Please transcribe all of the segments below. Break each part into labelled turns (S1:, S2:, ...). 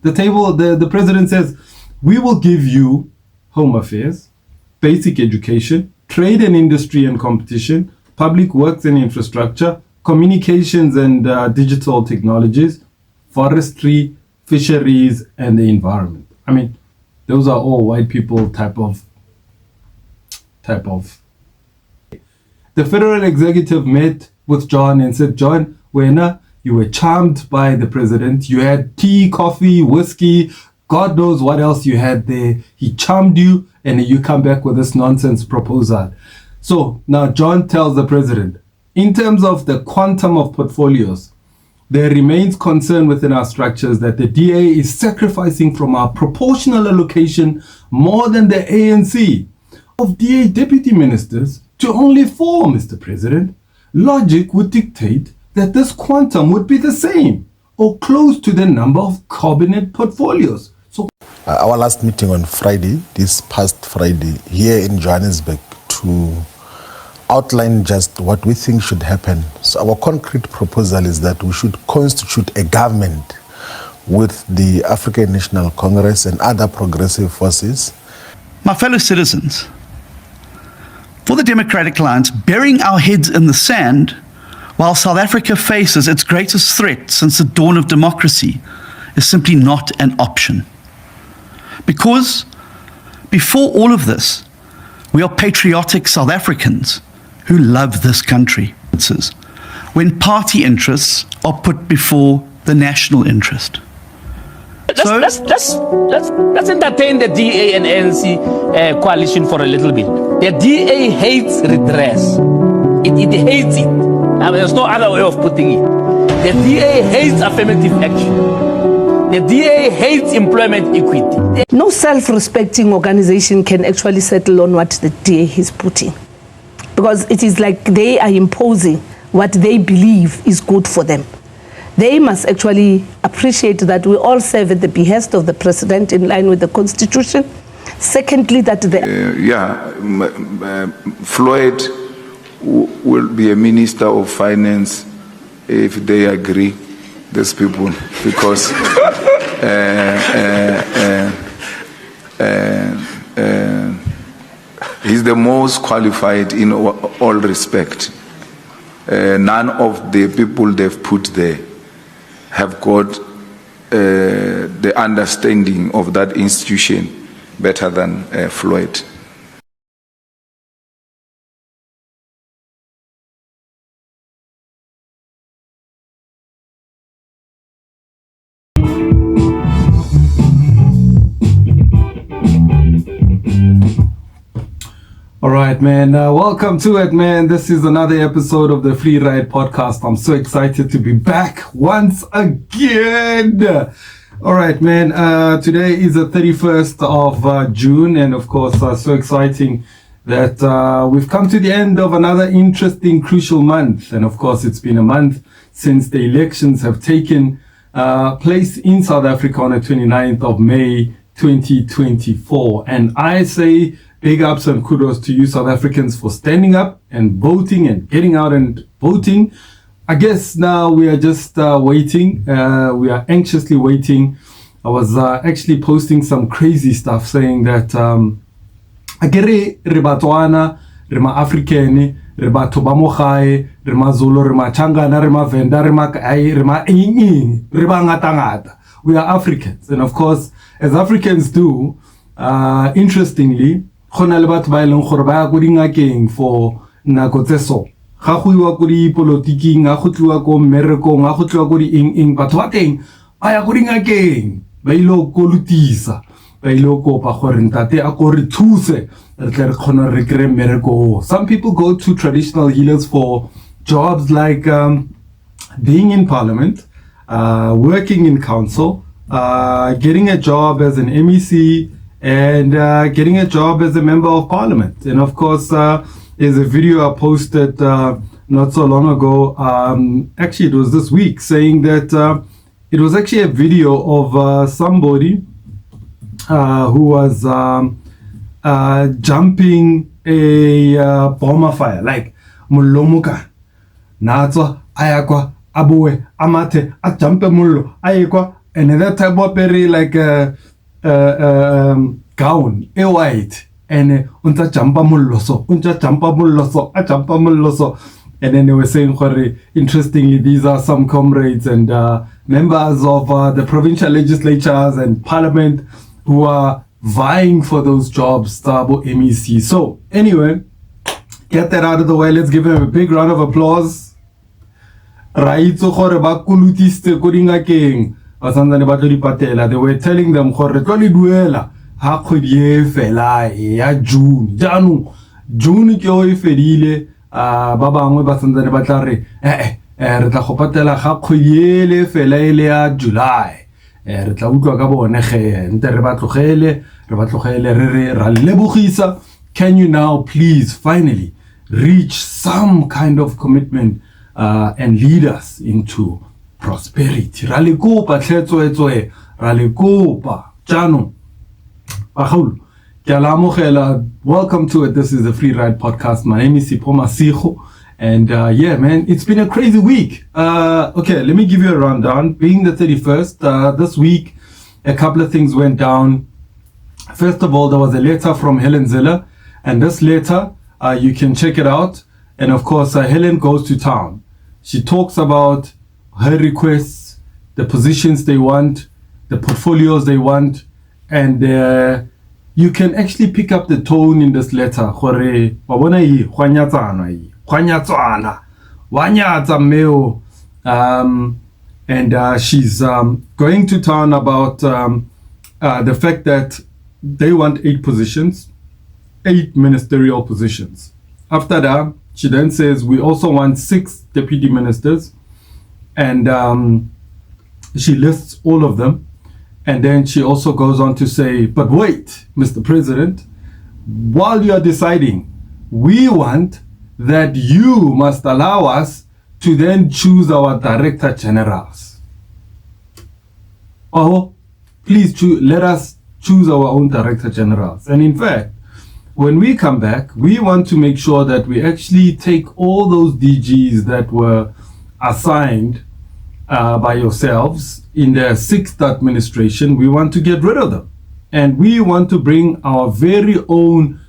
S1: The president says, we will give you home affairs, basic education, trade and industry and competition, public works and infrastructure, communications and digital technologies, forestry, fisheries, and the environment. I mean, those are all white people type of. The federal executive met with John and said, John, you were charmed by the president. You had tea, coffee, whiskey, God knows what else you had there. He charmed you, and you come back with this nonsense proposal. So now John tells the president, in terms of the quantum of portfolios, there remains concern within our structures that the DA is sacrificing from our proportional allocation more than the ANC of DA deputy ministers to only 4, Mr. President. Logic would dictate that this quantum would be the same or close to the number of cabinet portfolios. So
S2: our last meeting on Friday, this past Friday, here in Johannesburg, to outline just what we think should happen. So our concrete proposal is that we should constitute a government with the African National Congress and other progressive forces.
S3: My fellow citizens, for the Democratic Alliance, burying our heads in the sand while South Africa faces its greatest threat since the dawn of democracy is simply not an option. Because before all of this, we are patriotic South Africans who love this country. When party interests are put before the national interest.
S4: Let's entertain the DA and ANC coalition for a little bit. The DA hates redress. It hates it. There's no other way of putting it. The DA hates affirmative action. The DA hates employment equity.
S5: No self-respecting organization can actually settle on what the DA is putting, because it is like they are imposing what they believe is good for them. They must actually appreciate that we all serve at the behest of the president in line with the constitution. Secondly, that
S6: Floyd will be a minister of finance if they agree, these people, because he's the most qualified in all respect. None of the people they've put there have got the understanding of that institution better than Floyd.
S1: all right, man. Welcome to it, man. This is another episode of the Free Ride Podcast. I'm so excited to be back once again. All right, man. Today is the 31st of June, and of course, so exciting that we've come to the end of another interesting, crucial month. And of course, it's been a month since the elections have taken place in South Africa on the 29th of May, 2024. And I say big ups and kudos to you South Africans for standing up and voting and getting out and voting. I guess now we are just waiting. We are anxiously waiting. I was actually posting some crazy stuff saying that agere re Batswana, re ma African, re batho ba mo gae, re ma Zulu, re ma Changana, re ma Venda, re ma Kai, re ma eng, re ba ngata ngata. We are Africans, and of course, as Africans do, interestingly, khona le batho ba ileng gore ba go dingakeng for nako tse so. Ga go iwa go di politiking, ga go tliwa go mmerekong, ga go tliwa go di eng batho ba teng ba ya go dingakeng ba ilo go lutisa ba ilo kopa gore ntate a go re thuse re tle re khona re kre mmereko. Some people go to traditional healers for jobs like being in parliament, working in council, getting a job as an MEC, and getting a job as a member of parliament. And of course, there's a video I posted not so long ago, actually it was this week, saying that it was actually a video of somebody who was jumping a bomber fire, like mulomuka, natswa ayakwa abuwe amate ajumpe mullo ayekwa and at that time very like a gown, a white, and unta champa mulloso, and then they were saying, interestingly, these are some comrades and members of the provincial legislatures and parliament who are vying for those jobs, Sabo MEC. So anyway, get that out of the way. Let's give him a big round of applause. They were telling them, June ba bangwe ba santsane ba tla re re tla go patela ga kgwedi fela ile ya July re tla utlwa ka bone ge nte re ba tlogele re ra lebogisa. Can you now please finally reach some kind of commitment and lead us into prosperity? Ra le kopa tlhetswetswe, ra le kopa jaanong bagolo. Welcome to it. This is the Free Ride Podcast. My name is Sipho Masigo. And yeah, man, it's been a crazy week. Okay, let me give you a rundown. Being the 31st, this week, a couple of things went down. First of all, there was a letter from Helen Zille. And this letter, you can check it out. And of course, Helen goes to town. She talks about her requests, the positions they want, the portfolios they want, and you can actually pick up the tone in this letter. And she's going to town about the fact that they want 8 positions, 8 ministerial positions. After that, she then says, we also want 6 deputy ministers. And she lists all of them. And then she also goes on to say, but wait, Mr. President, while you are deciding, we want that you must allow us to then choose our director generals. Oh, please let us choose our own director generals. And in fact, when we come back, we want to make sure that we actually take all those DGs that were assigned by yourselves in the 6th administration. We want to get rid of them. And we want to bring our very own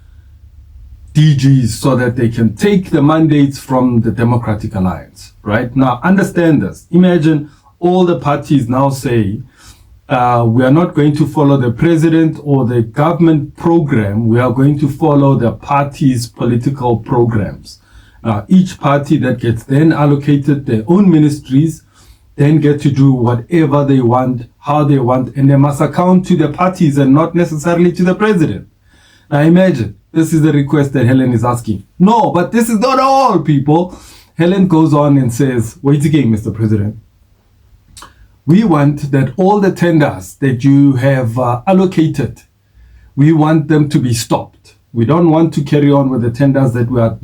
S1: DGs so that they can take the mandates from the Democratic Alliance. Right? Now, understand this. Imagine all the parties now say, we are not going to follow the president or the government program. We are going to follow the party's political programs. Each party that gets then allocated their own ministries then get to do whatever they want, how they want, and they must account to the parties and not necessarily to the president. Now imagine, this is the request that Helen is asking. No, but this is not all, people. Helen goes on and says, wait again, Mr. President. We want that all the tenders that you have allocated, we want them to be stopped. We don't want to carry on with the tenders that were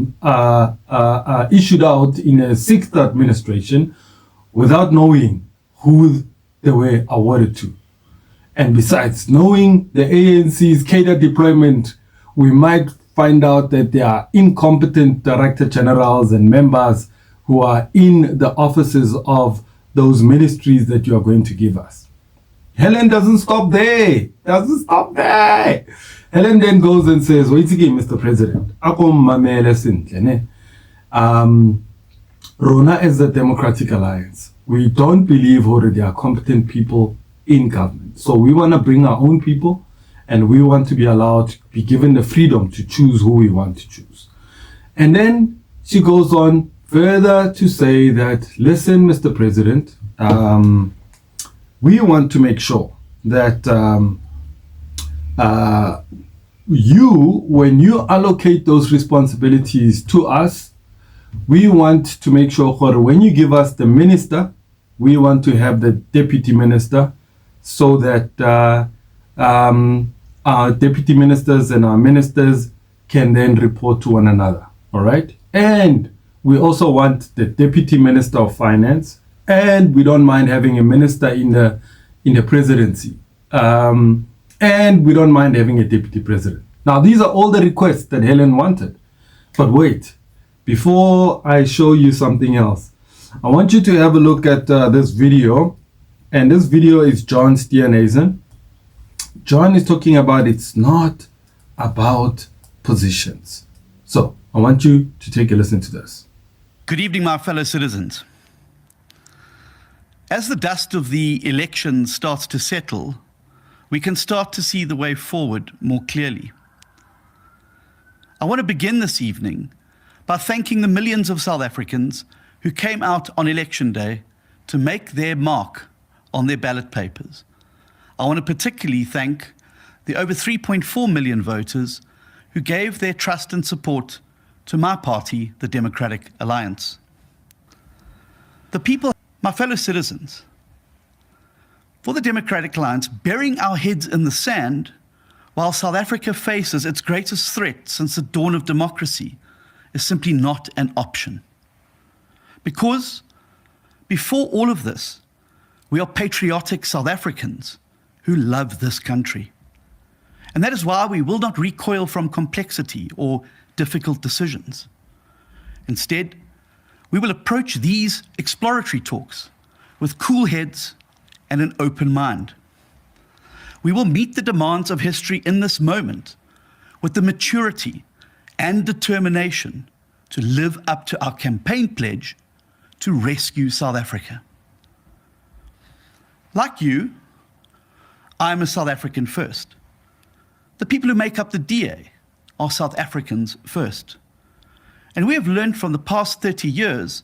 S1: issued out in a 6th administration without knowing who they were awarded to. And besides, knowing the ANC's cadre deployment, we might find out that there are incompetent director generals and members who are in the offices of those ministries that you are going to give us. Helen doesn't stop there. Helen then goes and says, wait again, Mr. President. Rona as the Democratic Alliance, we don't believe there are competent people in government. So we want to bring our own people, and we want to be allowed to be given the freedom to choose who we want to choose. And then she goes on further to say that, listen, Mr. President, we want to make sure that when you allocate those responsibilities to us, we want to make sure when you give us the minister, we want to have the deputy minister, so that our deputy ministers and our ministers can then report to one another. All right. And we also want the deputy minister of finance, and we don't mind having a minister in the presidency. And we don't mind having a deputy president. Now, these are all the requests that Helen wanted. But wait, before I show you something else, I want you to have a look at this video And this video is John Steenhuisen. John is talking about it's not about positions. So I want you to take a listen to this.
S3: Good evening, my fellow citizens. As the dust of the election starts to settle, we can start to see the way forward more clearly. I want to begin this evening by thanking the millions of South Africans who came out on election day to make their mark on their ballot papers. I want to particularly thank the over 3.4 million voters who gave their trust and support to my party, the Democratic Alliance. The people, my fellow citizens, for the Democratic Alliance, burying our heads in the sand while South Africa faces its greatest threat since the dawn of democracy is simply not an option. Because before all of this, we are patriotic South Africans who love this country. And that is why we will not recoil from complexity or difficult decisions. Instead, we will approach these exploratory talks with cool heads and an open mind. We will meet the demands of history in this moment with the maturity and determination to live up to our campaign pledge to rescue South Africa. Like you, I am a South African first. The people who make up the DA are South Africans first. And we have learned from the past 30 years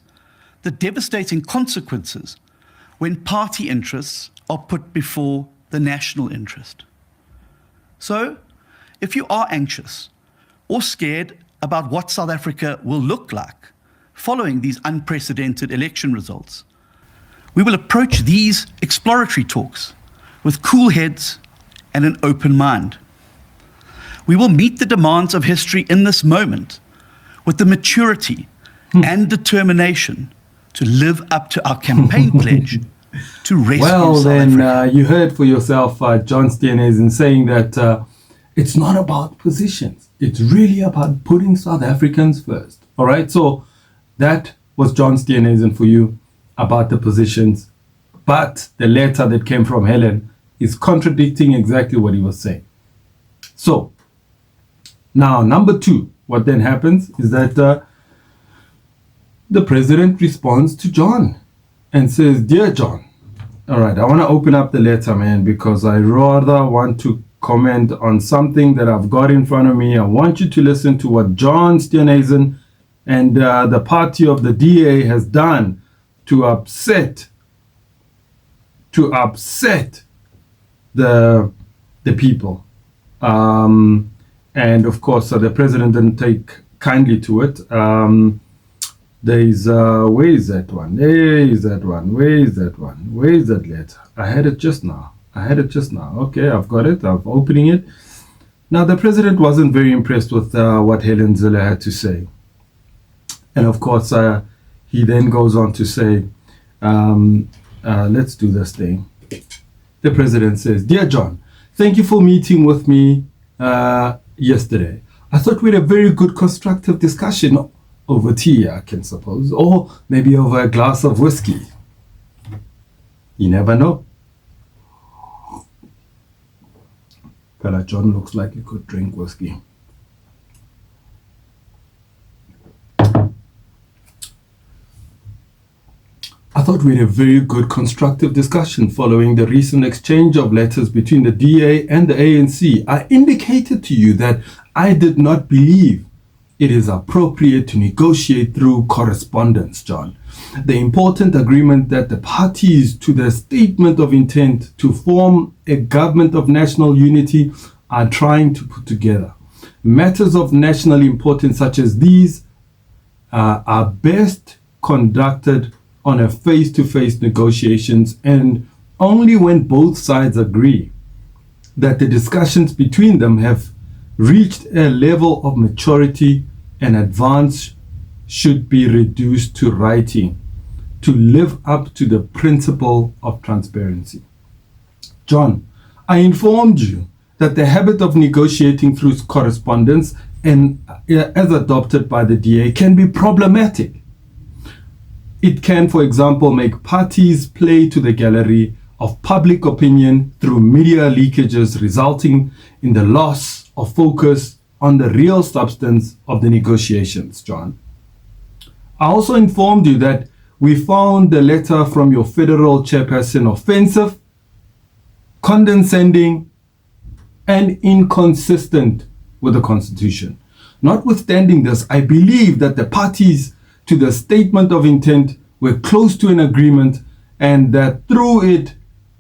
S3: the devastating consequences when party interests are put before the national interest. So, if you are anxious or scared about what South Africa will look like following these unprecedented election results, we will approach these exploratory talks with cool heads and an open mind. We will meet the demands of history in this moment with the maturity and determination to live up to our campaign pledge to rescue South Africa.
S1: You heard for yourself John Steenhuisen saying that it's not about positions. It's really about putting South Africans first. All right, so that was John Steenhuisen for you about the positions. But the letter that came from Helen is contradicting exactly what he was saying. So, now, number two, what then happens is that the president responds to John and says, "Dear John," all right, I want to open up the letter, man, because I rather want to comment on something that I've got in front of me. I want you to listen to what John Steenhuisen and the party of the DA has done to upset the people. And of course, the president didn't take kindly to it. Where is that one? Where is that letter? I had it just now. Okay, I've got it. I'm opening it. Now, the president wasn't very impressed with what Helen Zille had to say. And of course, he then goes on to say, let's do this thing. The president says, "Dear John, thank you for meeting with me yesterday. I thought we had a very good constructive discussion over tea, I can suppose, or maybe over a glass of whiskey. You never know." Fella John looks like he could drink whiskey. I thought we had a very good constructive discussion following the recent exchange of letters between the DA and the ANC. I indicated to you that I did not believe it is appropriate to negotiate through correspondence, John. The important agreement that the parties to the statement of intent to form a government of national unity are trying to put together. Matters of national importance such as these are best conducted on a face-to-face negotiations, and only when both sides agree that the discussions between them have reached a level of maturity and advance should be reduced to writing to live up to the principle of transparency. John, I informed you that the habit of negotiating through correspondence and as adopted by the DA can be problematic. It can, for example, make parties play to the gallery of public opinion through media leakages, resulting in the loss of focus on the real substance of the negotiations, John. I also informed you that we found the letter from your federal chairperson offensive, condescending, and inconsistent with the Constitution. Notwithstanding this, I believe that the parties to the statement of intent were close to an agreement, and that through it,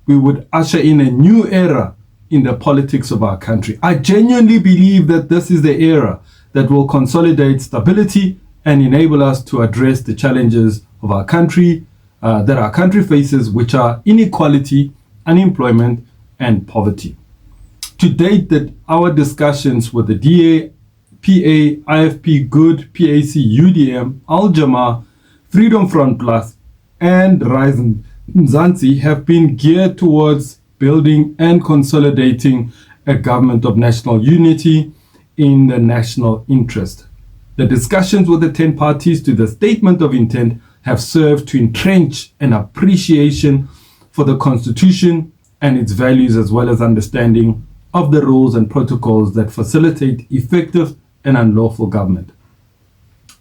S1: we would usher in a new era in the politics of our country. I genuinely believe that this is the era that will consolidate stability and enable us to address the challenges of our country, that our country faces, which are inequality, unemployment, and poverty. To date, that our discussions with the DA, PA, IFP, Good, PAC, UDM, Al-Jamaa, Freedom Front Plus, and Rise Mzansi have been geared towards building and consolidating a government of national unity in the national interest. The discussions with the 10 parties to the statement of intent have served to entrench an appreciation for the Constitution and its values, as well as understanding of the rules and protocols that facilitate effective and unlawful government.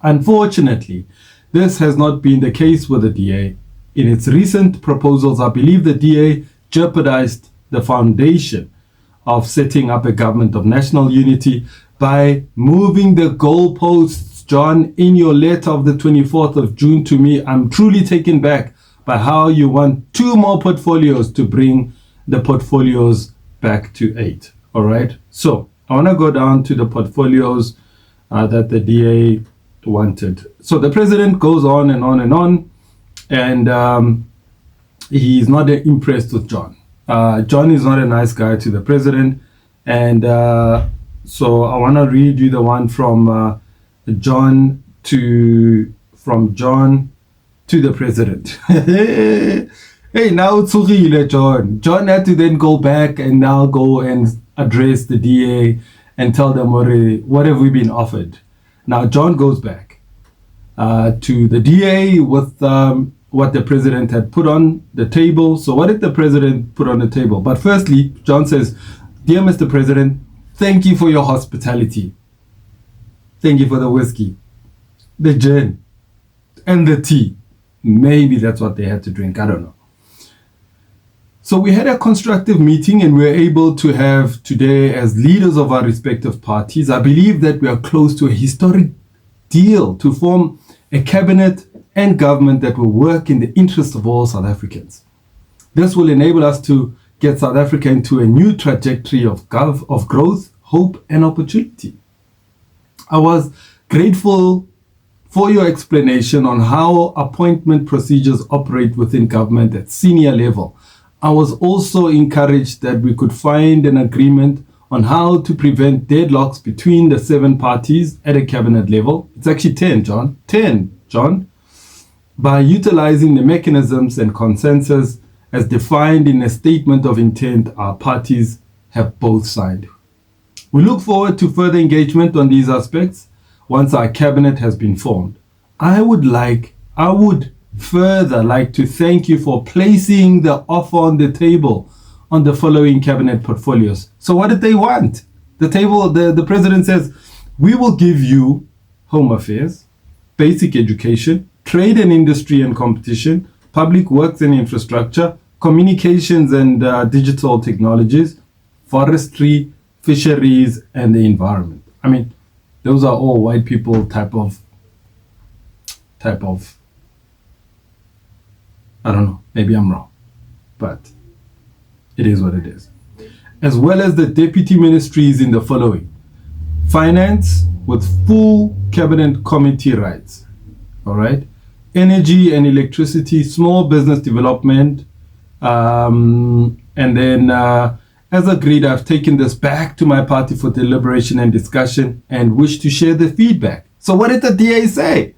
S1: Unfortunately, this has not been the case with the DA. In its recent proposals, I believe the DA jeopardized the foundation of setting up a government of national unity by moving the goalposts. John, in your letter of the 24th of June to me, I'm truly taken back by how you want 2 more portfolios to bring the portfolios back to 8. All right. So I want to go down to the portfolios that the DA wanted. So the president goes on and on and on, and he's not impressed with John. John is not a nice guy to the president, and so I want to read you the one from John to the president. Hey, now it's John. John had to then go back and now go and address the DA and tell them, what have we been offered? Now John goes back to the DA with what the president had put on the table. So what did the president put on the table? But firstly, John says, "Dear Mr. President, thank you for your hospitality. Thank you for the whiskey, the gin, and the tea." Maybe that's what they had to drink. I don't know. So we had a constructive meeting, and we were able to have today, as leaders of our respective parties, I believe that we are close to a historic deal to form a cabinet and government that will work in the interest of all South Africans. This will enable us to get South Africa into a new trajectory of growth, hope, and opportunity. I was grateful for your explanation on how appointment procedures operate within government at senior level. I was also encouraged that we could find an agreement on how to prevent deadlocks between the 7 parties at a cabinet level. It's actually 10, John. 10, John. By utilizing the mechanisms and consensus as defined in a statement of intent our parties have both signed. We look forward to further engagement on these aspects once our cabinet has been formed. I would further like to thank you for placing the offer on the table on the following cabinet portfolios. So what did they want? The president says, we will give you home affairs, basic education, trade and industry and competition, public works and infrastructure, communications and digital technologies, forestry, fisheries, and the environment. I mean, those are all white people type of, I don't know, maybe I'm wrong, but it is what it is. As well as the deputy ministries in the following: finance with full cabinet committee rights, all right? Energy and electricity, small business development, and then as agreed, I've taken this back to my party for deliberation and discussion and wish to share the feedback. So what did the DA say?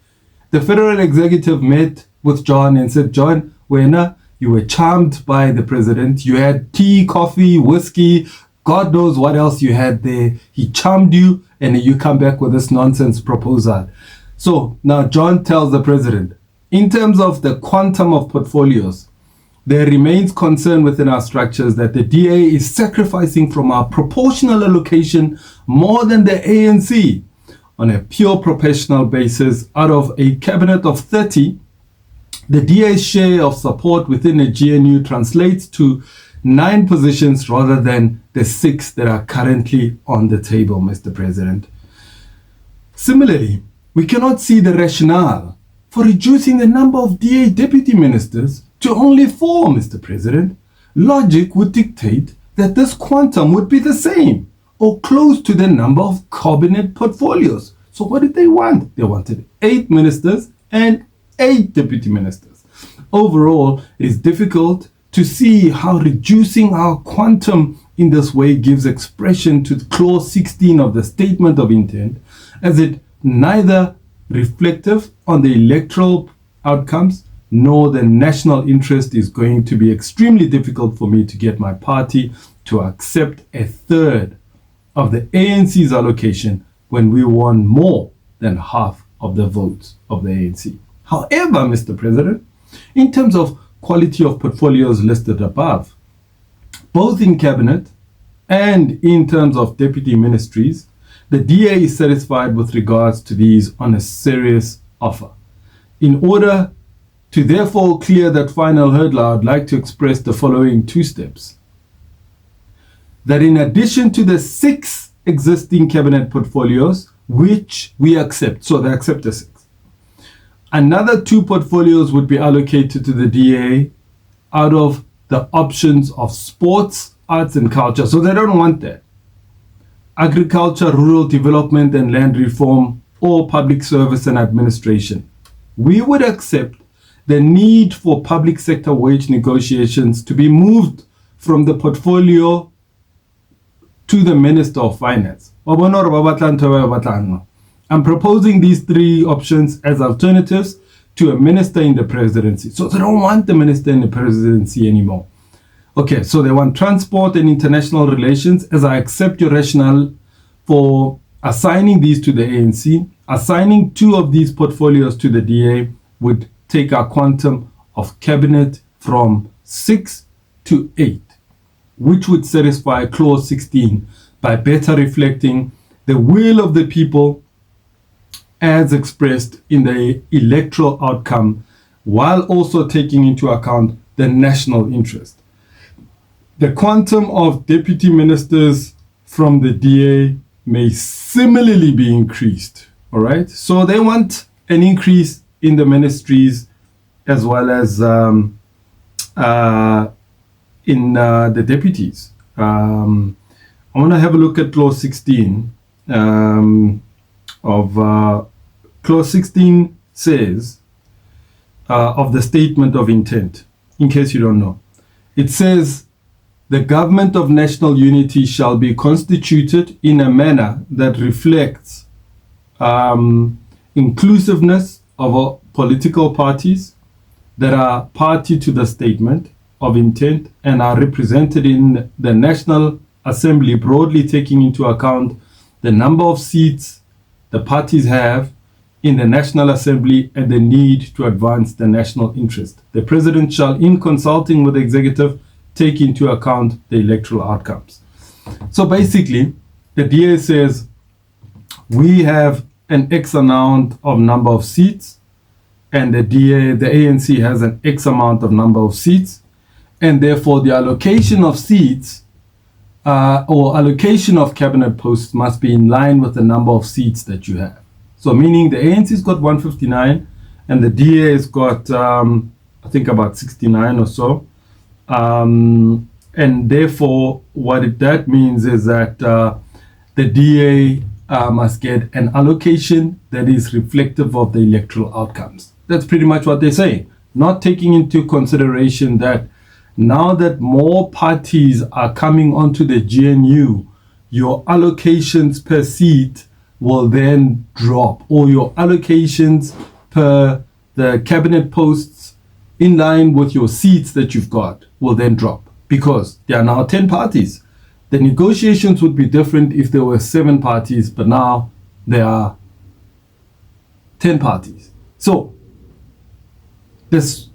S1: The federal executive met with John and said, John, you were charmed by the president. You had tea, coffee, whiskey, God knows what else you had there. He charmed you, and you come back with this nonsense proposal. So now John tells the president, in terms of the quantum of portfolios, there remains concern within our structures that the DA is sacrificing from our proportional allocation more than the ANC. On a pure proportional basis, out of a cabinet of 30, the DA's share of support within a GNU translates to 9 positions rather than the 6 that are currently on the table, Mr. President. Similarly, we cannot see the rationale for reducing the number of DA deputy ministers to only 4, Mr. President. Logic would dictate that this quantum would be the same or close to the number of cabinet portfolios. So what did they want? They wanted 8 ministers and 8 deputy ministers. Overall, it is difficult to see how reducing our quantum in this way gives expression to clause 16 of the statement of intent, as it neither reflective on the electoral outcomes nor the national interest. Is going to be extremely difficult for me to get my party to accept a third of the ANC's allocation when we won more than half of the votes of the ANC. However, Mr. President, in terms of quality of portfolios listed above, both in cabinet and in terms of deputy ministries, the DA is satisfied with regards to these on a serious offer. In order to therefore clear that final hurdle, I would like to express the following 2 steps. That in addition to the 6 existing cabinet portfolios, which we accept, so they accept the 6, another 2 portfolios would be allocated to the DA out of the options of sports, arts and culture. So they don't want that. Agriculture, rural development and land reform, or public service and administration. We would accept the need for public sector wage negotiations to be moved from the portfolio to the Minister of Finance. I'm proposing these 3 options as alternatives to a minister in the presidency. So they don't want the minister in the presidency anymore. Okay, so they want transport and international relations, as I accept your rationale for assigning these to the ANC. Assigning 2 of these portfolios to the DA would take our quantum of cabinet from 6 to 8, which would satisfy clause 16 by better reflecting the will of the people as expressed in the electoral outcome, while also taking into account the national interest. The quantum of deputy ministers from the DA may similarly be increased. All right, so they want an increase in the ministries as well as in the deputies. I want to have a look at clause 16 clause 16 says of the statement of intent, in case you don't know. It says, the government of national unity shall be constituted in a manner that reflects inclusiveness of all political parties that are party to the statement of intent and are represented in the National Assembly, broadly taking into account the number of seats the parties have in the National Assembly and the need to advance the national interest. The President shall, in consulting with the executive, take into account the electoral outcomes. So basically, the DA says we have an X amount of number of seats, and the ANC has an X amount of number of seats, and therefore the allocation of seats or allocation of cabinet posts must be in line with the number of seats that you have. So meaning the ANC's got 159 and the DA's got I think about 69 or so. And therefore what that means is that the DA must get an allocation that is reflective of the electoral outcomes. That's pretty much what they're saying, not taking into consideration that now that more parties are coming onto the GNU, your allocations per seat will then drop, or your allocations per the cabinet posts in line with your seats that you've got will then drop, because there are now 10 parties. The negotiations would be different if there were 7 parties, but now there are 10 parties. So this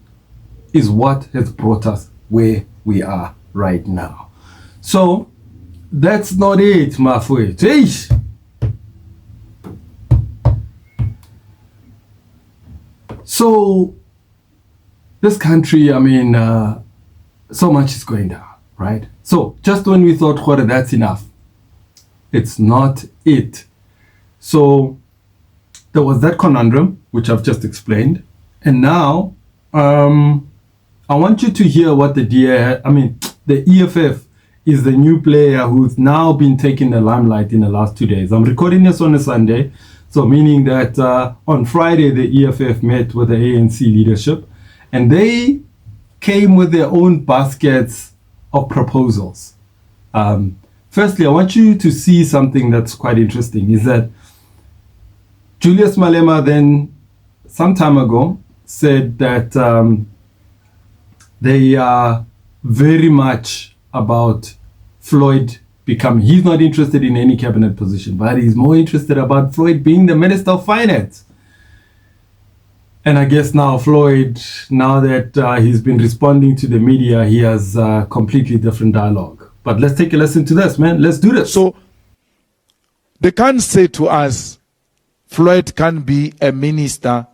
S1: is what has brought us where we are right now. So that's not it, mafowethu. Eish. So this country, I mean, so much is going down, right? So just when we thought, that's enough, it's not it. So there was that conundrum, which I've just explained. And now I want you to hear what the EFF is the new player who's now been taking the limelight in the last 2 days. I'm recording this on a Sunday, so meaning that on Friday, the EFF met with the ANC leadership, and they came with their own baskets of proposals. Firstly, I want you to see something that's quite interesting, is that Julius Malema then, some time ago, said that they are very much about Floyd becoming, he's not interested in any cabinet position, but he's more interested about Floyd being the Minister of Finance. And I guess now Floyd, now that he's been responding to the media, he has a completely different dialogue. But let's take a listen to this, man. Let's do this.
S7: So they can't say to us, Floyd can be a Minister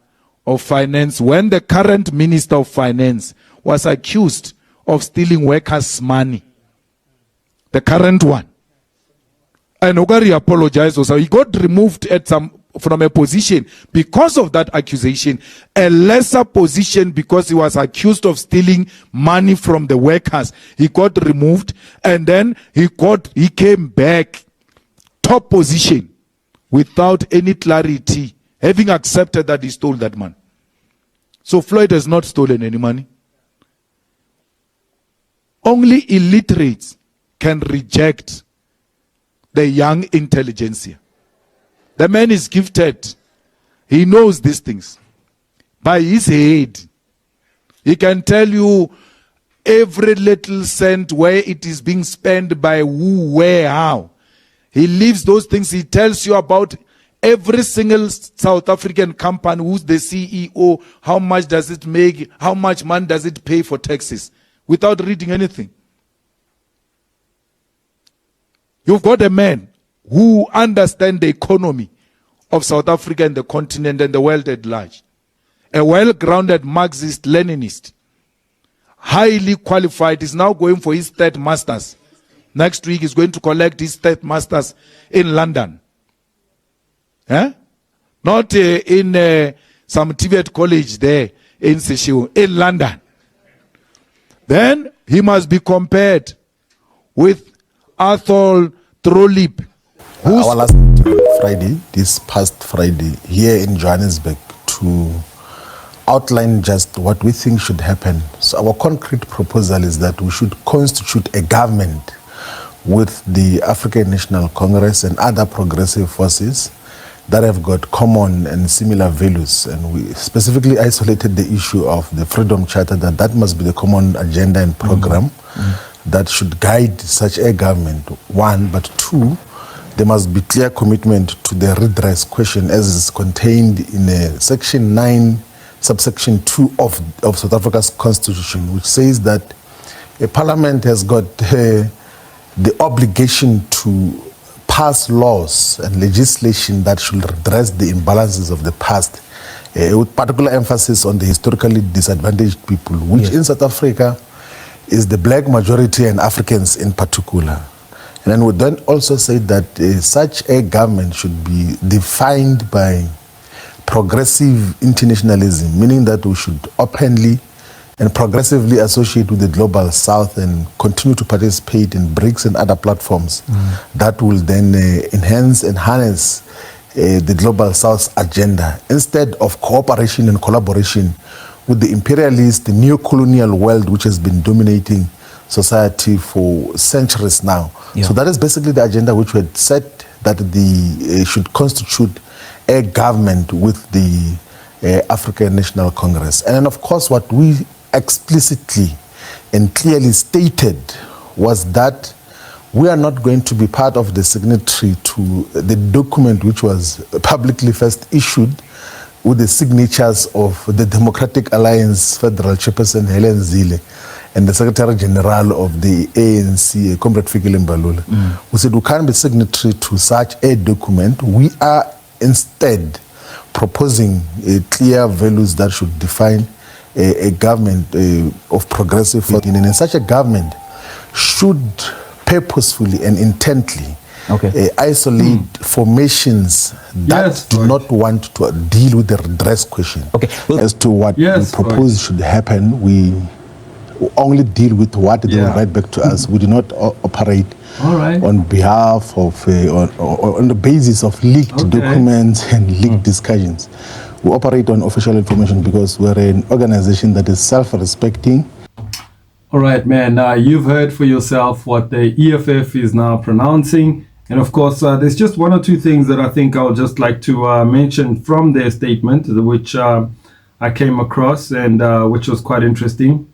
S7: of Finance when the current Minister of Finance was accused of stealing workers' money. The current one. And Ogari apologized also. He got removed from a position because of that accusation, a lesser position because he was accused of stealing money from the workers. He got removed, and then he came back top position without any clarity, having accepted that he stole that money. So Floyd has not stolen any money. Only illiterates can reject the young intelligentsia. The man is gifted. He knows these things. By his head, he can tell you every little cent, where it is being spent, by who, where, how. He leaves those things. He tells you about every single South African company, who's the CEO, how much does it make, how much money does it pay for taxes, without reading anything. You've got a man who understands the economy of South Africa and the continent and the world at large. A well-grounded Marxist-Leninist, highly qualified, is now going for his third master's. Next week he's going to collect his third master's in London. Not in some Tibet college there in Seshiu, in London. Then he must be compared with Arthur Trollip.
S2: Our last Friday, this past Friday, here in Johannesburg, to outline just what we think should happen. So our concrete proposal is that we should constitute a government with the African National Congress and other progressive forces that have got common and similar values. And we specifically isolated the issue of the Freedom Charter, that must be the common agenda and program that should guide such a government, one. But two, there must be clear commitment to the redress question as is contained in Section 9, subsection 2 of South Africa's Constitution, which says that a parliament has got the obligation to pass laws and legislation that should redress the imbalances of the past, with particular emphasis on the historically disadvantaged people, which in South Africa is the black majority and Africans in particular. And then we then also say that such a government should be defined by progressive internationalism, meaning that we should openly and progressively associate with the global south and continue to participate in BRICS and other platforms that will then enhance and harness the global south's agenda, instead of cooperation and collaboration with the imperialist, the neo-colonial world which has been dominating society for centuries now. So that is basically the agenda which we had set, that should constitute a government with the African National Congress. And then of course what we explicitly and clearly stated was that we are not going to be part of the signatory to the document which was publicly first issued with the signatures of the Democratic Alliance Federal Chairperson Helen Zille and the Secretary General of the ANC, Comrade Fikile Mbalula. We said we can't be signatory to such a document. We are instead proposing clear values that should define a government of progressive thinking. And such a government should purposefully and intently isolate formations that do not want to deal with the redress question. As to what we propose should happen, we only deal with what they will write back to us. We do not operate on behalf of, on the basis of leaked documents and leaked discussions. We operate on official information because we're an organization that is self-respecting.
S1: All right, man. You've heard for yourself what the EFF is now pronouncing. And of course, there's just one or two things that I think I'll just like to mention from their statement, which I came across and which was quite interesting.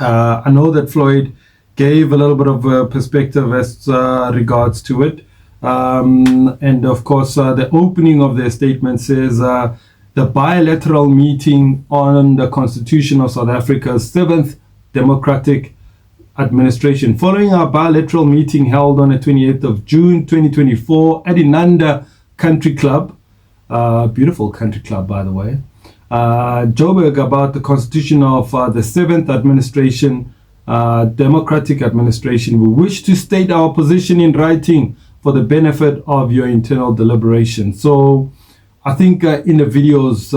S1: I know that Floyd gave a little bit of a perspective as regards to it. And of course, the opening of their statement says, the bilateral meeting on the Constitution of South Africa's 7th Democratic Administration. Following our bilateral meeting held on the 28th of June 2024 at Inanda Country Club, beautiful country club by the way, Joburg, about the Constitution of the 7th Administration, Democratic Administration, we wish to state our position in writing for the benefit of your internal deliberation. So I think in the videos,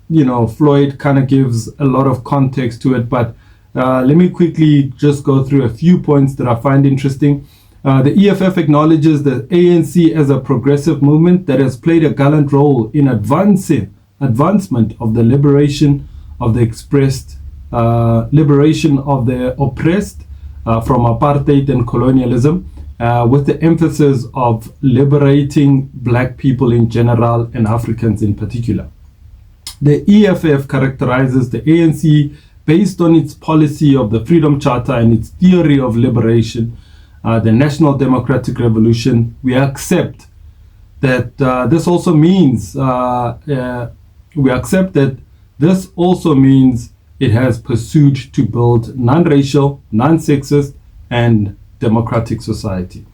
S1: you know, Floyd kind of gives a lot of context to it, but let me quickly just go through a few points that I find interesting. The EFF acknowledges the ANC as a progressive movement that has played a gallant role in advancement of the liberation of the liberation of the oppressed from apartheid and colonialism, with the emphasis of liberating black people in general and Africans in particular. The EFF characterizes the ANC based on its policy of the Freedom Charter and its theory of liberation, the National Democratic Revolution. We accept that this also means it has pursued to build non-racial, non-sexist, and democratic society.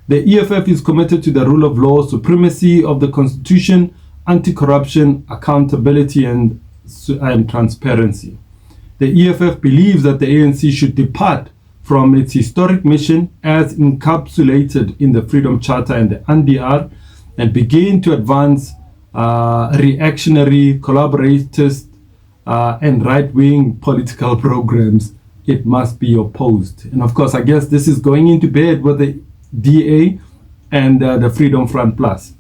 S1: The EFF is committed to the rule of law, supremacy of the Constitution, anti-corruption, accountability, and transparency. The EFF believes that the ANC should depart from its historic mission as encapsulated in the Freedom Charter and the NDR and begin to advance reactionary, collaboratist, and right-wing political programs. It must be opposed. And of course, I guess this is going into bed with the DA and the Freedom Front Plus.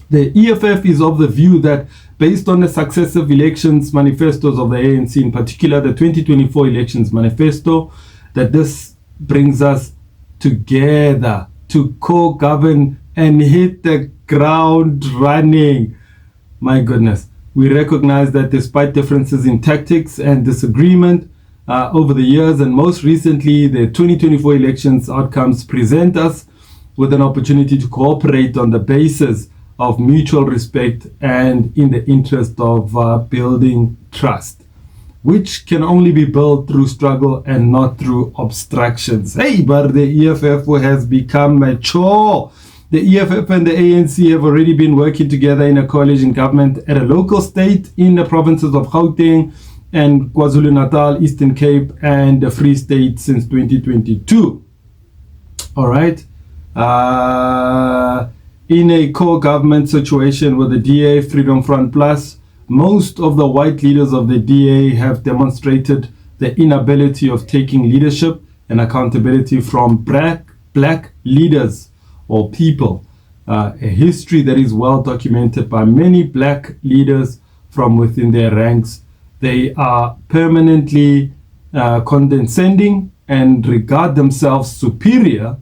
S1: The EFF is of the view that based on the successive elections manifestos of the ANC, in particular the 2024 elections manifesto, that this brings us together to co-govern and hit the ground running. My goodness. We recognize that despite differences in tactics and disagreement over the years, and most recently the 2024 elections outcomes present us with an opportunity to cooperate on the basis of mutual respect and in the interest of building trust, which can only be built through struggle and not through obstructions. Hey, but the EFF has become mature. The EFF and the ANC have already been working together in a coalition government at a local state in the provinces of Gauteng and KwaZulu-Natal, Eastern Cape, and the Free State since 2022. All right. In a co-government situation with the DA, Freedom Front Plus, most of the white leaders of the DA have demonstrated the inability of taking leadership and accountability from black leaders or people. A history that is well documented by many black leaders from within their ranks. They are permanently condescending and regard themselves superior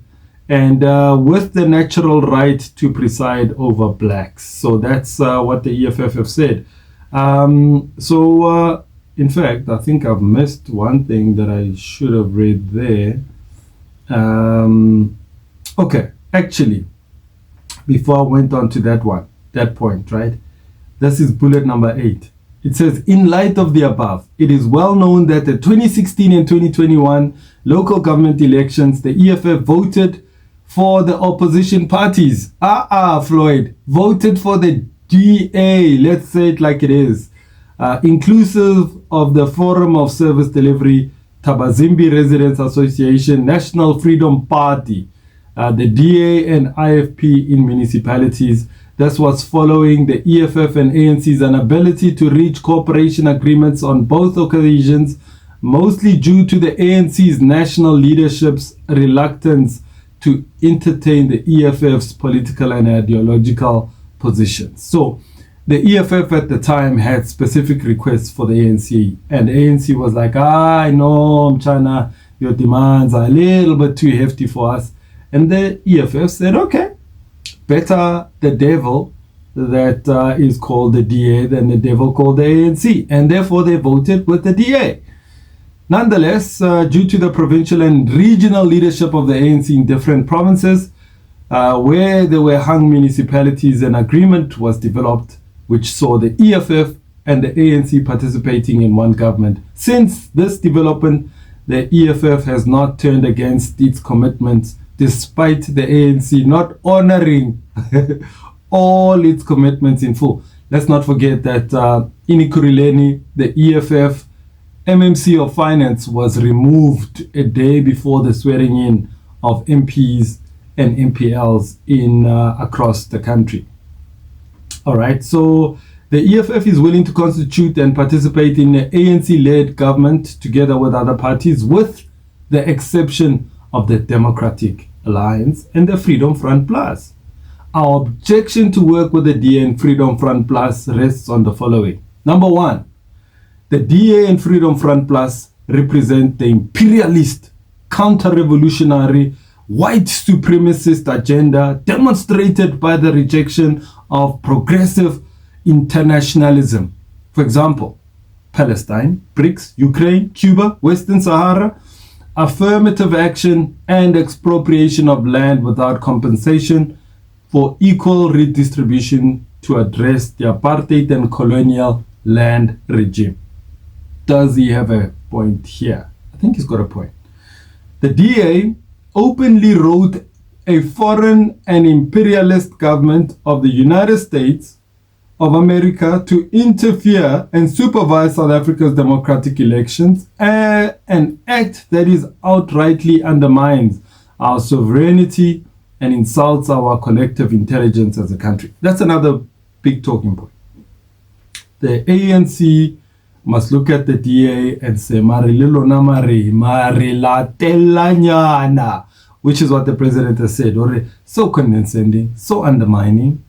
S1: and with the natural right to preside over blacks. So that's what the EFF have said. In fact, I think I've missed one thing that I should have read there. Okay, actually, before I went on to that point, right? This is bullet number 8. It says, in light of the above, it is well known that the 2016 and 2021 local government elections, the EFF voted for the opposition parties. Floyd, voted for the DA, let's say it like it is, inclusive of the Forum of Service Delivery, Tabazimbi Residents Association, National Freedom Party, the DA and IFP in municipalities. This was following the EFF and ANC's inability to reach cooperation agreements on both occasions, mostly due to the ANC's national leadership's reluctance to entertain the EFF's political and ideological positions. So the EFF at the time had specific requests for the ANC, and the ANC was like, I know, Mchana, your demands are a little bit too hefty for us. And the EFF said, okay, better the devil that is called the DA than the devil called the ANC. And therefore they voted with the DA. Nonetheless, due to the provincial and regional leadership of the ANC in different provinces, where there were hung municipalities, an agreement was developed which saw the EFF and the ANC participating in one government. Since this development, the EFF has not turned against its commitments, despite the ANC not honoring all its commitments in full. Let's not forget that in Ekurhuleni, the EFF MMC of Finance was removed a day before the swearing in of MPs and MPLs in across the country. All right, so the EFF is willing to constitute and participate in an ANC-led government together with other parties, with the exception of the Democratic Alliance and the Freedom Front Plus. Our objection to work with the DA and Freedom Front Plus rests on the following. Number one, the DA and Freedom Front Plus represent the imperialist, counter-revolutionary, white supremacist agenda demonstrated by the rejection of progressive internationalism. For example, Palestine, BRICS, Ukraine, Cuba, Western Sahara, affirmative action and expropriation of land without compensation for equal redistribution to address the apartheid and colonial land regime. Does he have a point here? I think he's got a point. The DA openly wrote a foreign and imperialist government of the United States of America to interfere and supervise South Africa's democratic elections, an act that is outrightly undermines our sovereignty and insults our collective intelligence as a country. That's another big talking point. The ANC must look at the DA and say, Mari lilona mari la telanyana, which is what the president has said, or so condescending, so undermining.